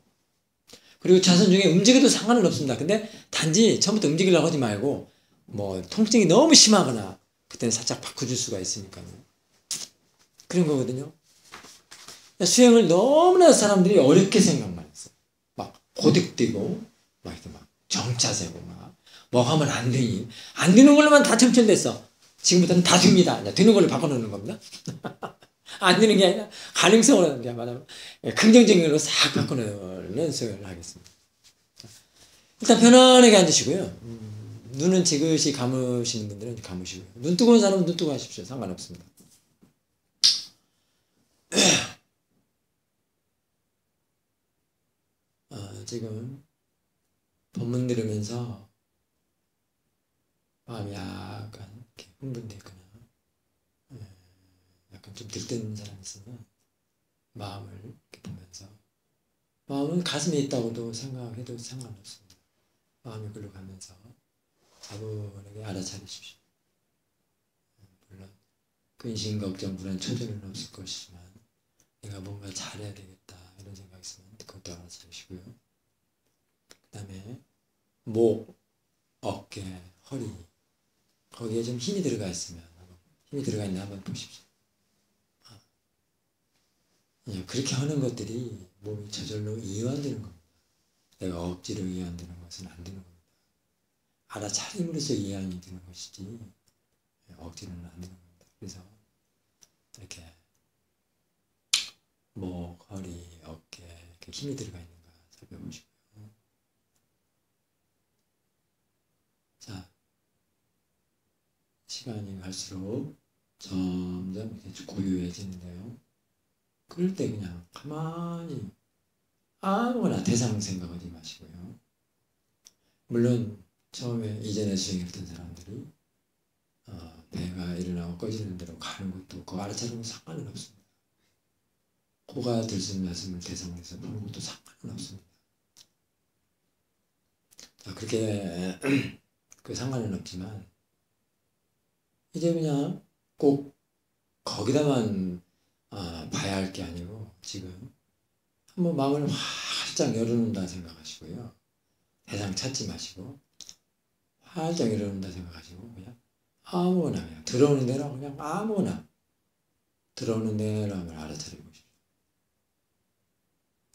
그리고 자선 중에 움직여도 상관은 없습니다. 근데 단지 처음부터 움직이려고 하지 말고 뭐 통증이 너무 심하거나 그때는 살짝 바꿔줄 수가 있으니까요. 그런 거거든요. 수행을 너무나 사람들이 어렵게 생각만 했어. 막 고득되고 막 이렇게 막 정차세고 막 뭐 하면 안 되니 안 되는 걸로만 다 정천됐어. 지금부터는 다 됩니다. 되는 걸로 바꿔놓는 겁니다. 안 되는 게 아니라 가능성으로 말하면 긍정적인 걸로 싹 바꿔놓는 수행을 하겠습니다. 일단 편안하게 앉으시고요. 눈은 지그시 감으시는 분들은 감으시고요. 눈 뜨고 있는 사람은 눈 뜨고 하십시오. 상관없습니다. 지금 법문 들으면서 마음이 약간 이렇게 흥분되거나 약간 좀 들뜨는 사람이 있으면 마음을 이렇게 보면서 마음은 가슴에 있다고도 생각해도 상관없습니다. 마음이 글로 가면서 차분하게 알아차리십시오. 물론 근심, 걱정, 불안, 초조는 없을 것이지만 내가 뭔가 잘해야 되겠다 이런 생각이 있으면 그것도 알아차리시고요. 그 다음에 목, 어깨, 허리 거기에 좀 힘이 들어가 있으면 힘이 들어가 있나 한번 보십시오. 그렇게 하는 것들이 몸이 저절로 이완되는 겁니다. 내가 억지로 이완되는 것은 안 되는 겁니다. 알아차림으로써 이완이 되는 것이지 억지로는 안 되는 겁니다. 그래서 이렇게 목, 허리, 어깨 이렇게 힘이 들어가 있는가 살펴보시고요. 자, 시간이 갈수록 점점 이렇게 고요해지는데요. 그럴 때 그냥 가만히 아무거나 대상 생각하지 마시고요. 물론 처음에 이전에 수행했던 사람들이 배가 일어나고 꺼지는 대로 가는 것도 그거 알아차리면 상관은 없습니다. 코가 들숨날숨을 대상으로 해서 보는 것도 상관은 없습니다. 자, 그렇게 그 상관은 없지만 이제 그냥 꼭 거기다만 봐야 할 게 아니고 지금 한번 마음을 활짝 열어놓는다 생각하시고요. 대상 찾지 마시고 활짝 열어놓는다 생각하시고 그냥 아무거나 그냥 들어오는 대로 그냥 아무거나 들어오는 대로 한번 알아차려 보십시오.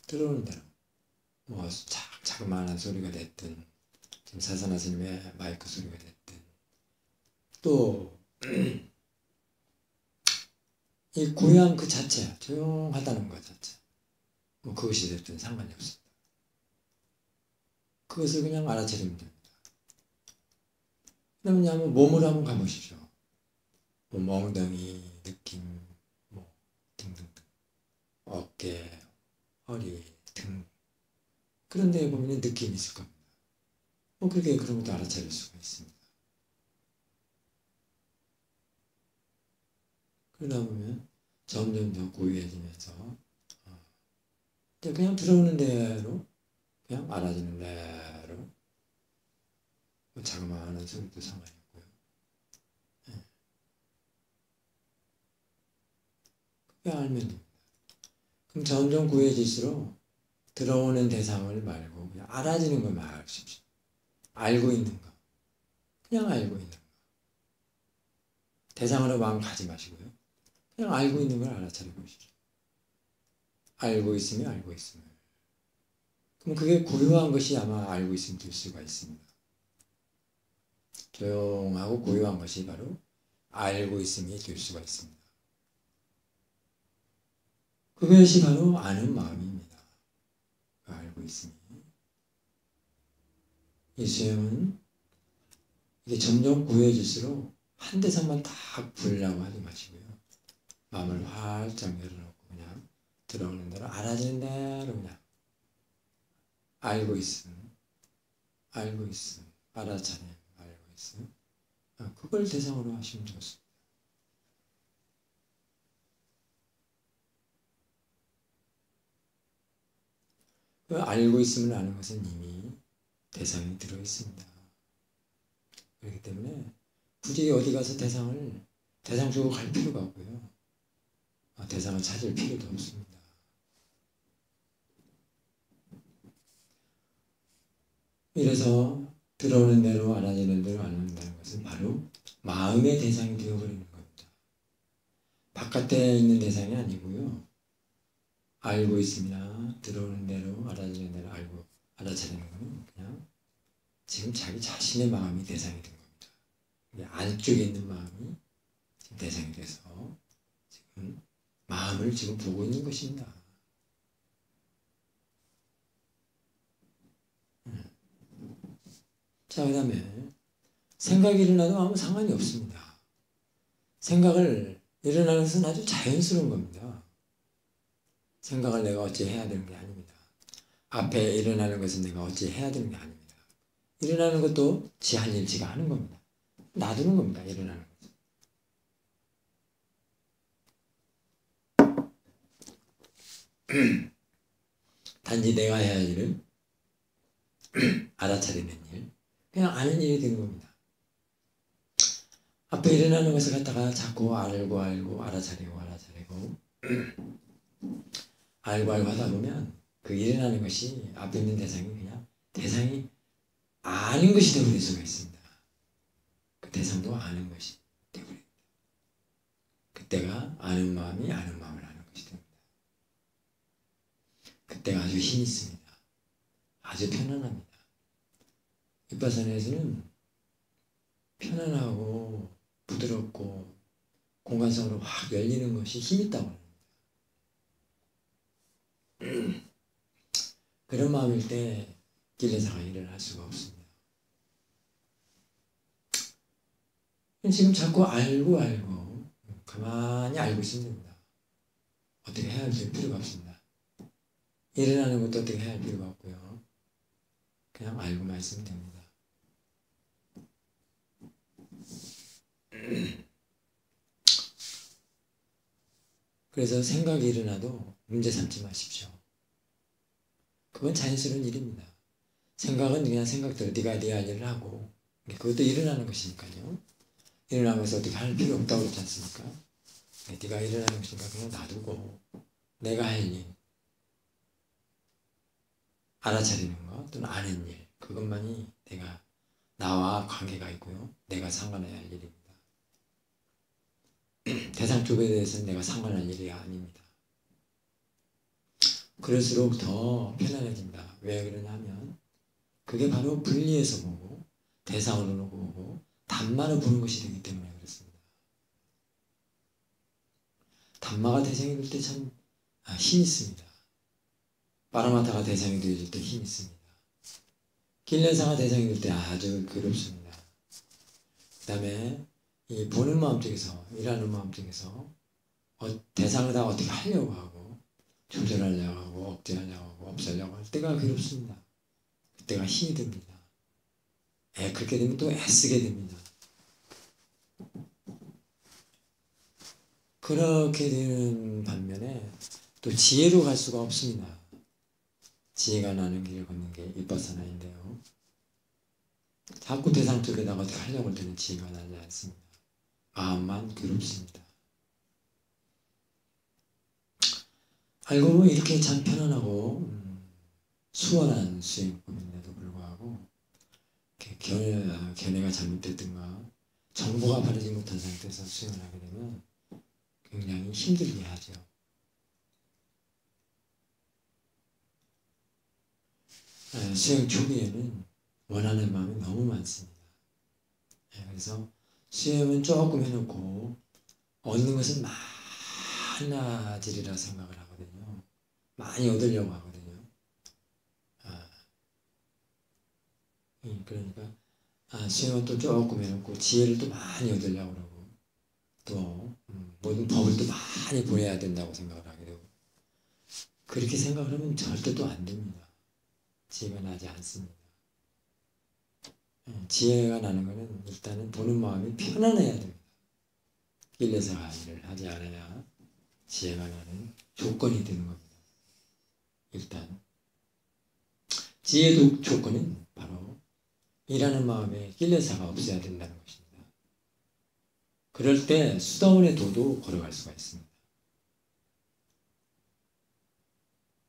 들어오는 대로 뭐 자그마한 소리가 됐든 지금 사사나 스님의 마이크 소리가 됐든 또 이 고요함 그 자체 조용하다는 것 자체 뭐 그것이 됐든 상관이 없습니다. 그것을 그냥 알아차리면 됩니다. 그러면 한번 몸으로 한번 가보십시오. 뭐 엉덩이 느낌 뭐 등등등 어깨 허리 등 그런 데에 보면 느낌이 있을 겁니다. 뭐 그렇게 그런 것도 알아차릴 수가 있습니다. 그러다 보면 점점 더 고요해지면서 그냥 들어오는 대로 그냥 알아지는 대로 뭐 자그마한 소리도 상관이 없고요. 그게 알면 됩니다. 그럼 점점 고요해질수록 들어오는 대상을 말고 그냥 알아지는 것만 알십시오. 알고 있는 거. 그냥 알고 있는 거. 대상으로 마음 가지 마시고요. 그냥 알고 있는 걸 알아차려 보십시오. 알고 있으면 알고 있음을. 그럼 그게 고요한 것이 아마 알고 있으면 될 수가 있습니다. 조용하고 고요한 것이 바로 알고 있음이 될 수가 있습니다. 그것이 바로 아는 마음입니다. 알고 있음이. 이 수행은 이게 점점 고요해질수록 한 대상만 딱 보려고 하지 마시고요. 마음을 활짝 열어놓고 그냥 들어오는 대로 알아지는 대로 그냥 알고 있음, 알고 있음, 알아차림, 알고 있음. 그걸 대상으로 하시면 좋습니다. 그 알고 있음을 아는 것은 이미 대상이 들어있습니다. 그렇기 때문에 굳이 어디 가서 대상 주고 갈 필요가 없고요. 대상을 찾을 필요도 없습니다. 이래서 들어오는 대로 알아지는 대로 알아낸다는 것은 바로 마음의 대상이 되어버리는 겁니다. 바깥에 있는 대상이 아니고요. 알고 있으나 들어오는 대로 알아지는 대로 알고 알아차리는 것은 그냥 지금 자기 자신의 마음이 대상이 된 겁니다. 안쪽에 있는 마음이 지금 대상이 돼서 지금 마음을 지금 보고 있는 것입니다. 자, 그 다음에 생각이 일어나도 아무 상관이 없습니다. 생각을 일어나는 것은 아주 자연스러운 겁니다. 생각을 내가 어찌 해야 되는 게 아닙니다. 앞에 일어나는 것은 내가 어찌 해야 되는 게 아닙니다. 일어나는 것도 지 할 일 지가 하는 겁니다. 놔두는 겁니다. 일어나는 것은. 단지 내가 해야 할 일은 알아차리는 일, 그냥 아는 일이 되는 겁니다. 앞에 일어나는 것을 갖다가 자꾸 알고 알아차리고 알고 하다 보면 그 일어나는 것이 앞에 있는 대상이 그냥 대상이 아는 것이 되어버릴 수가 있습니다. 그 대상도 아는 것이 되어버립니다. 그때가 아는 마음이 아는 마음을 아는 것이 됩니다. 그때가 아주 힘이 있습니다. 아주 편안합니다. 윗바사나에서는 편안하고 부드럽고 공간성으로 확 열리는 것이 힘이 있다고 합니다. 그런 마음일 때 길레사가 일을 할 수가 없습니다. 지금 자꾸 알고 가만히 알고 있으면 됩니다. 어떻게 해야 할 필요가 없습니다. 일어나는 것도 어떻게 해야 할 필요가 없고요. 그냥 알고만 있으면 됩니다. 그래서 생각이 일어나도 문제 삼지 마십시오. 그건 자연스러운 일입니다. 생각은 그냥 생각대로 네가 네 할 일을 하고 그것도 일어나는 것이니까요. 일어나는 것을 어떻게 할 필요 없다고 그러지 않습니까? 네가 일어나는 것이니까 그냥 놔두고 내가 할 일, 알아차리는 것 또는 아는 일, 그것만이 내가 나와 관계가 있고요. 내가 상관해야 할 일입니다. 대상 쪽에 대해서는 내가 상관할 일이 아닙니다. 그럴수록 더 편안해진다. 왜 그러냐면 그게 바로 분리해서 보고 대상으로 놓고 보고 단마로 보는 것이 되기 때문에 그렇습니다. 단마가 대상이 될 때 참 힘이 있습니다. 파라마타가 대상이 되어질 때 힘이 있습니다. 길레사가 대상이 될 때 아주 괴롭습니다. 그 다음에 이 보는 마음 쪽에서 일하는 마음 쪽에서 대상을 다 어떻게 하려고 하고 조절하려고 하고 억제하려고 하고 없애려고 할 때가 괴롭습니다. 그때가 힘이 듭니다. 그렇게 되면 또 애쓰게 됩니다. 그렇게 되는 반면에 또 지혜로 갈 수가 없습니다. 지혜가 나는 길을 걷는 게 윗바사나인데요. 자꾸 대상 쪽에다가 어떻게 하려고 할 때는 지혜가 나지 않습니다. 마음만 괴롭습니다. 알고 보면 이렇게 참 편안하고 수월한 수행법인데도 불구하고 견해가 잘못됐든가 정보가 바르지 못한 상태에서 수행을 하게 되면 굉장히 힘들게 하죠. 수행 초기에는 원하는 마음이 너무 많습니다. 그래서 수행은 조금 해놓고 얻는 것은 많아지리라 생각을 하거든요. 많이 얻으려고 하거든요. 그러니까 수행은 또 조금 해놓고 지혜를 또 많이 얻으려고 그러고 또 모든 법을 또 많이 보여야 된다고 생각을 하게 되고 그렇게 생각을 하면 절대 또 안 됩니다. 지혜가 나지 않습니다. 지혜가 나는 것은 일단은 보는 마음이 편안해야 됩니다. 길레사가 일을 하지 않아야 지혜가 나는 조건이 되는 겁니다. 일단 지혜도 조건은 바로 일하는 마음에 길레사가 없어야 된다는 것입니다. 그럴 때 수다원의 도도 걸어갈 수가 있습니다.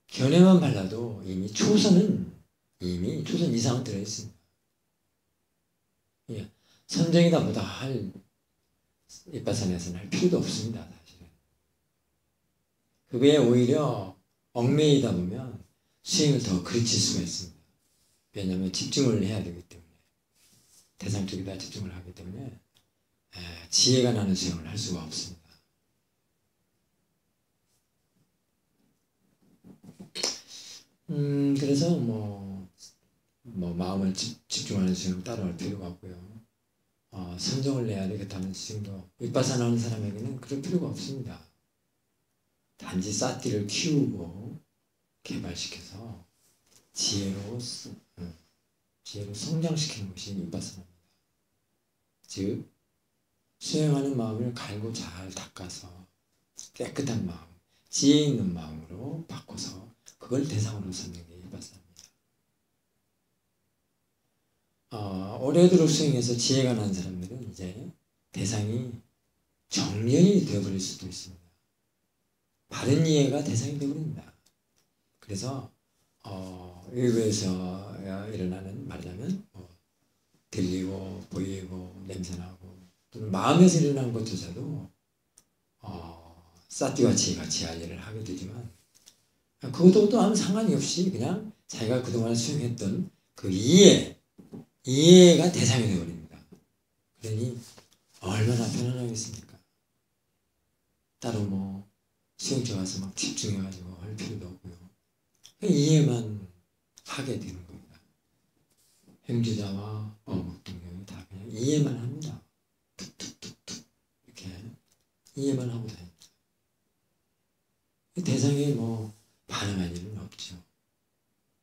견해만 발라도 이미 초선 이상은 들어있습니다. 선정이다 보다 할 윗바사나에서는 할 필요도 없습니다. 사실은. 그게 오히려 얽매이다 보면 수행을 더 그르칠 수가 있습니다. 왜냐하면 집중을 해야 되기 때문에 대상 쪽에다 집중을 하기 때문에 지혜가 나는 수행을 할 수가 없습니다. 그래서 뭐 마음을 집중하는 수행 따라할 필요가 없고요. 성정을 내야 되겠다는 수행도 윗바사나 하는 사람에게는 그럴 필요가 없습니다. 단지 사티를 키우고 개발시켜서 지혜로 성장시키는 것이 윗바사나입니다. 즉 수행하는 마음을 갈고 잘 닦아서 깨끗한 마음, 지혜 있는 마음으로 바꿔서 그걸 대상으로 삼는 게 윗바사나입니다. 오래도록 수행해서 지혜가 난 사람들은 이제 대상이 정년이 되어버릴 수도 있습니다. 바른 이해가 대상이 되어버립니다. 그래서 외부에서 일어나는 말하자면 들리고 보이고 냄새나고 또는 마음에서 일어나는 것조차도 사티와 지혜가 지하일을 하게 되지만 그것도 아무 상관이 없이 그냥 자기가 그동안 수행했던 그 이해가 대상이 되어버립니다. 그러니 얼마나 편안하겠습니까? 따로 뭐 수행처 가서 막 집중해가지고 할 필요도 없고요. 이해만 하게 되는 겁니다. 행주자와 어묵등경이 다 그냥 이해만 합니다. 툭툭툭툭 이렇게 이해만 하고 다닙니다. 대상에 뭐 반응할 일은 없죠.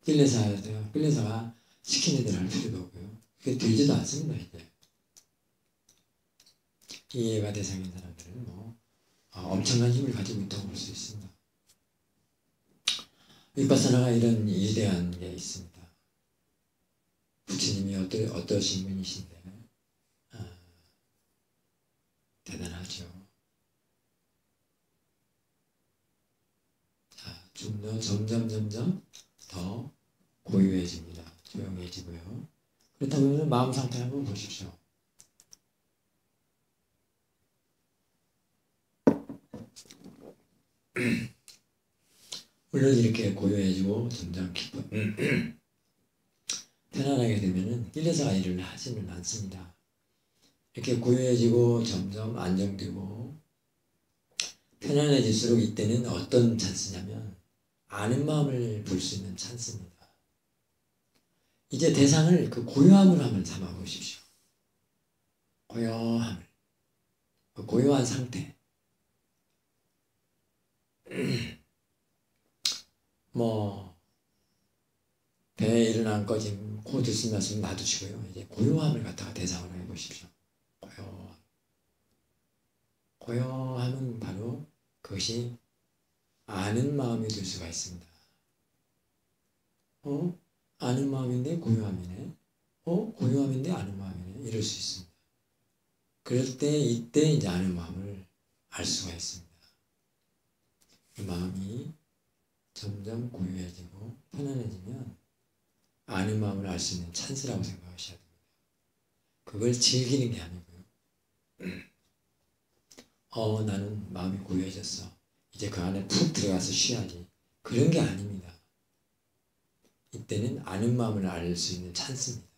끌려사가 시키는 대로 할 필요도 없고요. 그게 되지도 않습니다. 이제 이해가 대상인 사람들은 엄청난 힘을 가지고 있다고 볼 수 있습니다. 윗바사나가 이런 위대한 게 있습니다. 부처님이 어떠신 분이신데 대단하죠. 자, 좀 더 점점 더 고요해집니다. 조용해지고요. 그렇다면 마음 상태 한번 보십시오. 물론 이렇게 고요해지고 점점 기뻐 편안하게 되면은 끌려서가 일을 하지는 않습니다. 이렇게 고요해지고 점점 안정되고 편안해질수록 이때는 어떤 찬스냐면 아는 마음을 볼 수 있는 찬스입니다. 이제 대상을 그 고요함을 한번 삼아 보십시오. 고요함을, 그 고요한 상태. 배에 일어난 꺼짐, 코 들숨 날숨 놔두시고요. 이제 고요함을 갖다가 대상으로 해보십시오. 고요함은 바로 그것이 아는 마음이 될 수가 있습니다. 아는 마음인데 고요함이네. 고요함인데 아는 마음이네. 이럴 수 있습니다. 그럴 때 이때 이제 아는 마음을 알 수가 있습니다. 그 마음이 점점 고요해지고 편안해지면 아는 마음을 알 수 있는 찬스라고 생각하셔야 됩니다. 그걸 즐기는 게 아니고요. 나는 마음이 고요해졌어. 이제 그 안에 푹 들어가서 쉬어야지. 그런 게 아닙니다. 이때는 아는 마음을 알 수 있는 찬스입니다.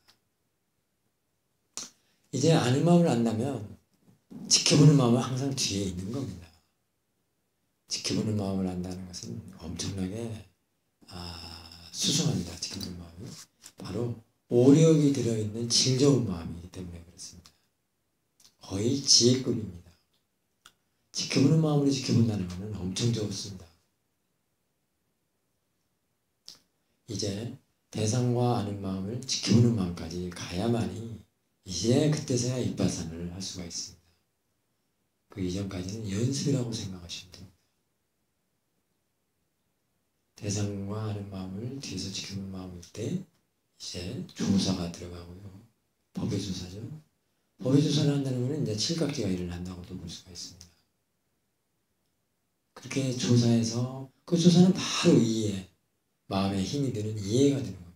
이제 아는 마음을 안다면 지켜보는 마음은 항상 뒤에 있는 겁니다. 지켜보는 마음을 안다는 것은 엄청나게 수승합니다. 지켜보는 마음이 바로 오력이 들어있는 징조운 마음이기 때문에 그렇습니다. 거의 지혜급입니다. 지켜보는 마음으로 지켜본다는 것은 엄청 좋습니다. 이제 대상과 아는 마음을 지켜보는 마음까지 가야만이 이제 그때서야 윗바사나를 할 수가 있습니다. 그 이전까지는 연습이라고 생각하시면 됩니다. 대상과 아는 마음을 뒤에서 지키는 마음일 때 이제 조사가 들어가고요. 법의 조사죠. 법의 조사를 한다는 것은 이제 칠각지가 일어난다고도 볼 수가 있습니다. 그렇게 조사해서 그 조사는 바로 이해, 마음에 힘이 드는 이해가 되는 겁니다.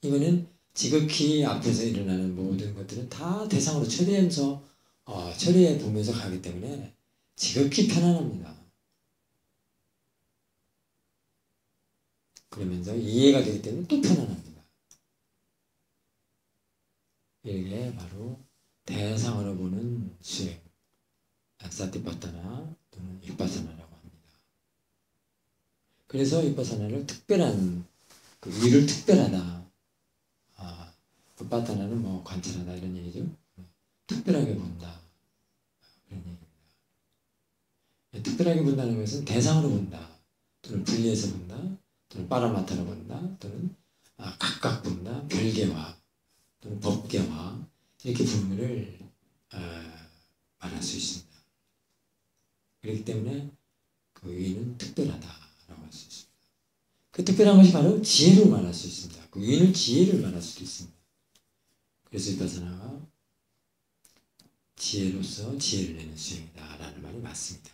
이거는 지극히 앞에서 일어나는 모든 것들은 다 대상으로 처리하면서 처리해 보면서 가기 때문에 지극히 편안합니다. 그러면서 이해가 되기 때문에 또 편안합니다. 이게 바로 대상으로 보는 수행, 사티파타나 또는 윗바사나라고 합니다. 그래서 윗바사나를 특별한 그 위를 특별하다. 바타나는 뭐 관찰하다 이런 얘기죠. 특별하게 본다. 그런 얘기입니다. 특별하게 본다는 것은 대상으로 본다. 또는 분리해서 본다. 또는 빠라마타로 본다. 또는 각각 본다. 별개화. 또는 법계화. 이렇게 분류를 말할 수 있습니다. 그렇기 때문에 그 위는 특별하다라고 할 수 있습니다. 그 특별한 것이 바로 지혜로 말할 수 있습니다. 그 위는 지혜를 말할 수도 있습니다. 그래서 비파사나가 지혜로서 지혜를 내는 수행이다 라는 말이 맞습니다.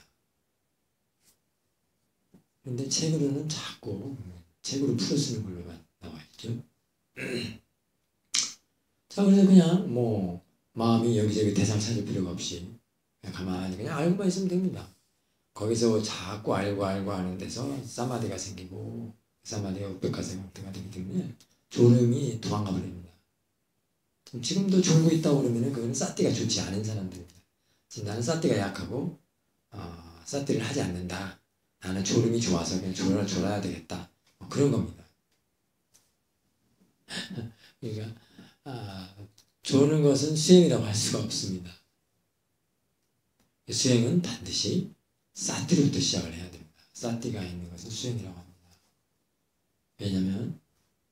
그런데 책으로는 자꾸 책으로 풀어쓰는 걸로만 나와 있죠. 자, 그래서 그냥 뭐 마음이 여기저기 대상 찾을 필요가 없이 그냥 가만히 그냥 알고만 있으면 됩니다. 거기서 자꾸 알고 하는 데서 사마디가 생기고 사마디가 우백화 상태가 되기 때문에 졸음이 도망가 버립니다. 지금도 졸고 있다고 그러면 그거는 사티가 좋지 않은 사람들입니다. 지금 나는 사티가 약하고 사티를 하지 않는다. 나는 졸음이 좋아서 그냥 졸아야 되겠다. 뭐 그런 겁니다. 그러니까 조는 것은 수행이라고 할 수가 없습니다. 수행은 반드시 사티로부터 시작을 해야 됩니다. 사티가 있는 것은 수행이라고 합니다. 왜냐하면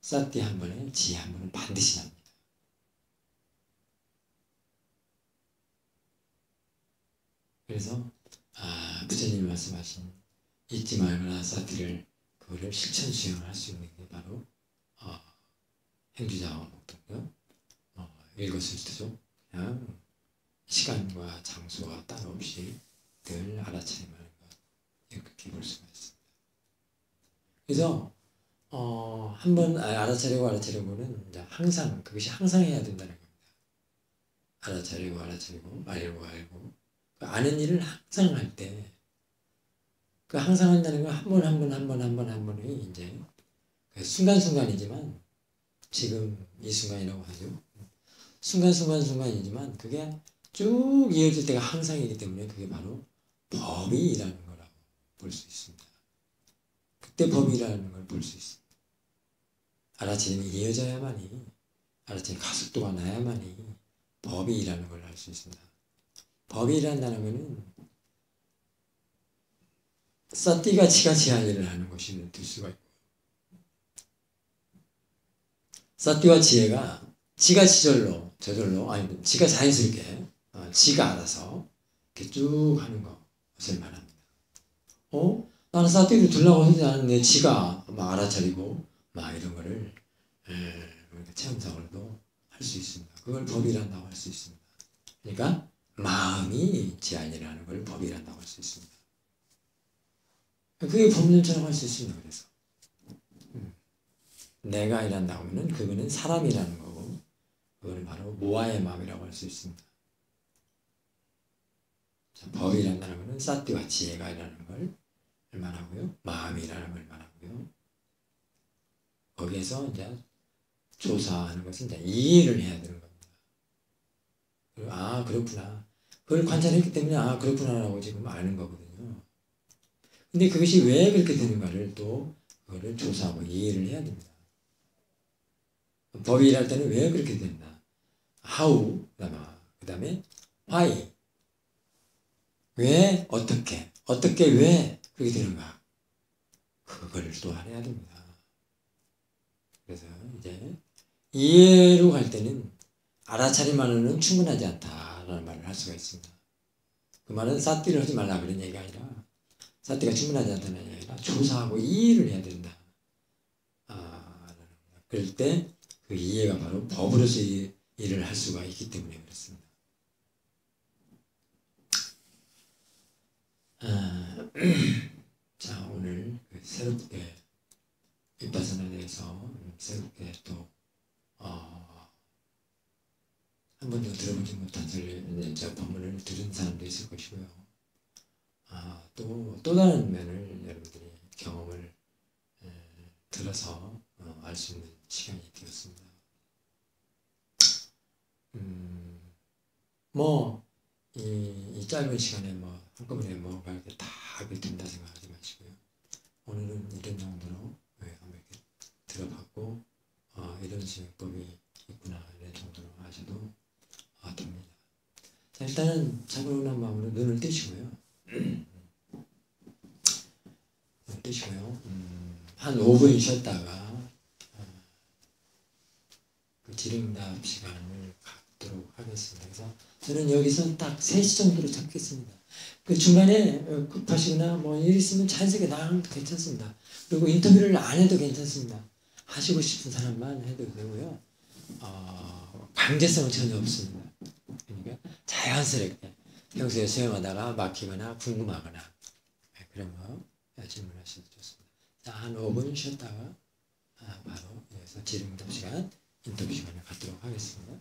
사티 한 번에 지혜 한 번은 반드시 납니다. 그래서 부처님이 말씀하신 잊지 말거나 사티를 그거를 실천 수행을 할 수 있는 게 바로 행주자와 목동요 일거수일투족 그냥 시간과 장소가 따로 없이 늘 알아차림하는 것 이렇게 볼 수가 있습니다. 그래서 한번 알아차리고는 이제 항상 그것이 항상 해야 된다는 겁니다. 알아차리고 알고 아는 일을 항상 할 때 그 항상 한다는 건 한 번이 이제 순간순간이지만 지금 이 순간이라고 하죠. 순간이지만 그게 쭉 이어질 때가 항상이기 때문에 그게 바로 법이라는 거라고 볼 수 있습니다. 그때 법이라는 걸 볼 수 있습니다. 알아차림이 이어져야만이 알아차림 가속도가 나야만이 법이라는 걸 알 수 있습니다. 법이라는 단어는 사띠가 지가 지할 일을 하는 것이 될 수가 있고 사띠와 지혜가 지가 저절로 아니 지가 자연스럽게 지가 알아서 이렇게 쭉 하는 것을 말합니다. 나는 사띠를 들라고 하지 않았는데 지가 막 알아차리고 막 이런 거를 체험상으로도 할 수 있습니다. 그걸 법이란다고 할 수 있습니다. 그러니까 마음이 지할 일을 하는 걸 법이란다고 할 수 있습니다. 그게 법륜처럼 할 수 있습니다. 그래서 내가 이란다고 하면 그거는 사람이라는 거고 그거는 바로 모아의 마음이라고 할 수 있습니다. 자, 법이란다는 것은 사띠와 지혜가 이라는 걸 말하고요. 마음이라는 걸 말하고요. 거기에서 이제 조사하는 것은 이제 이해를 해야 되는 겁니다. 그리고 그렇구나. 그걸 관찰했기 때문에 그렇구나라고 지금 아는 거거든요. 근데 그것이 왜 그렇게 되는가를 또 그거를 조사하고 이해를 해야 됩니다. 법이 일할 때는 왜 그렇게 된다. how, 그 다음에 why. 왜, 어떻게 왜 그렇게 되는가. 그걸 또 알아야 됩니다. 그래서 이제 이해로 갈 때는 알아차림만으로는 충분하지 않다라는 말을 할 수가 있습니다. 그 말은 사띠를 하지 말라 그런 얘기가 아니라 사띠가 충분하지 않다는 얘기가 아니라 조사하고 이해를 해야 된다. 그럴 때 그 이해가 바로 법으로서 일을 할 수가 있기 때문에 그렇습니다. 자, 오늘 새롭게 윗바사나에 대해서 새롭게 또 한 번도 들어보지 못한 저 법문을 들은 사람도 있을 것이고요. 또 다른 면을 여러분들이 경험을 들어서 알 수 있는 시간이 되었습니다. 이 짧은 시간에 한꺼번에 이렇게 다 하게 된다 생각하지 마시고요. 오늘은 이런 정도로 한번 이렇게 들어봤고 이런 수행법이 있구나 이런 정도로 아셔도 됩니다. 자, 일단은 차분한 마음으로 눈을 뜨시고요. 눈을 뜨시고요. 한 5분 쉬었다가 그 질응답 시간을 갖도록 하겠습니다. 그래서 저는 여기서 딱 3시 정도로 잡겠습니다. 그 중간에 급하시거나 뭐 일 있으면 자연스럽게 나가도 괜찮습니다. 그리고 인터뷰를 안 해도 괜찮습니다. 하시고 싶은 사람만 해도 되고요. 강제성은 전혀 없습니다. 그러니까 자연스럽게 평소에 수행하다가 막히거나 궁금하거나 그런 거 질문하셔도 좋습니다. 자, 한 5분 쉬었다가 바로 여기서 질의응답 시간, 인터뷰 시간을 갖도록 하겠습니다.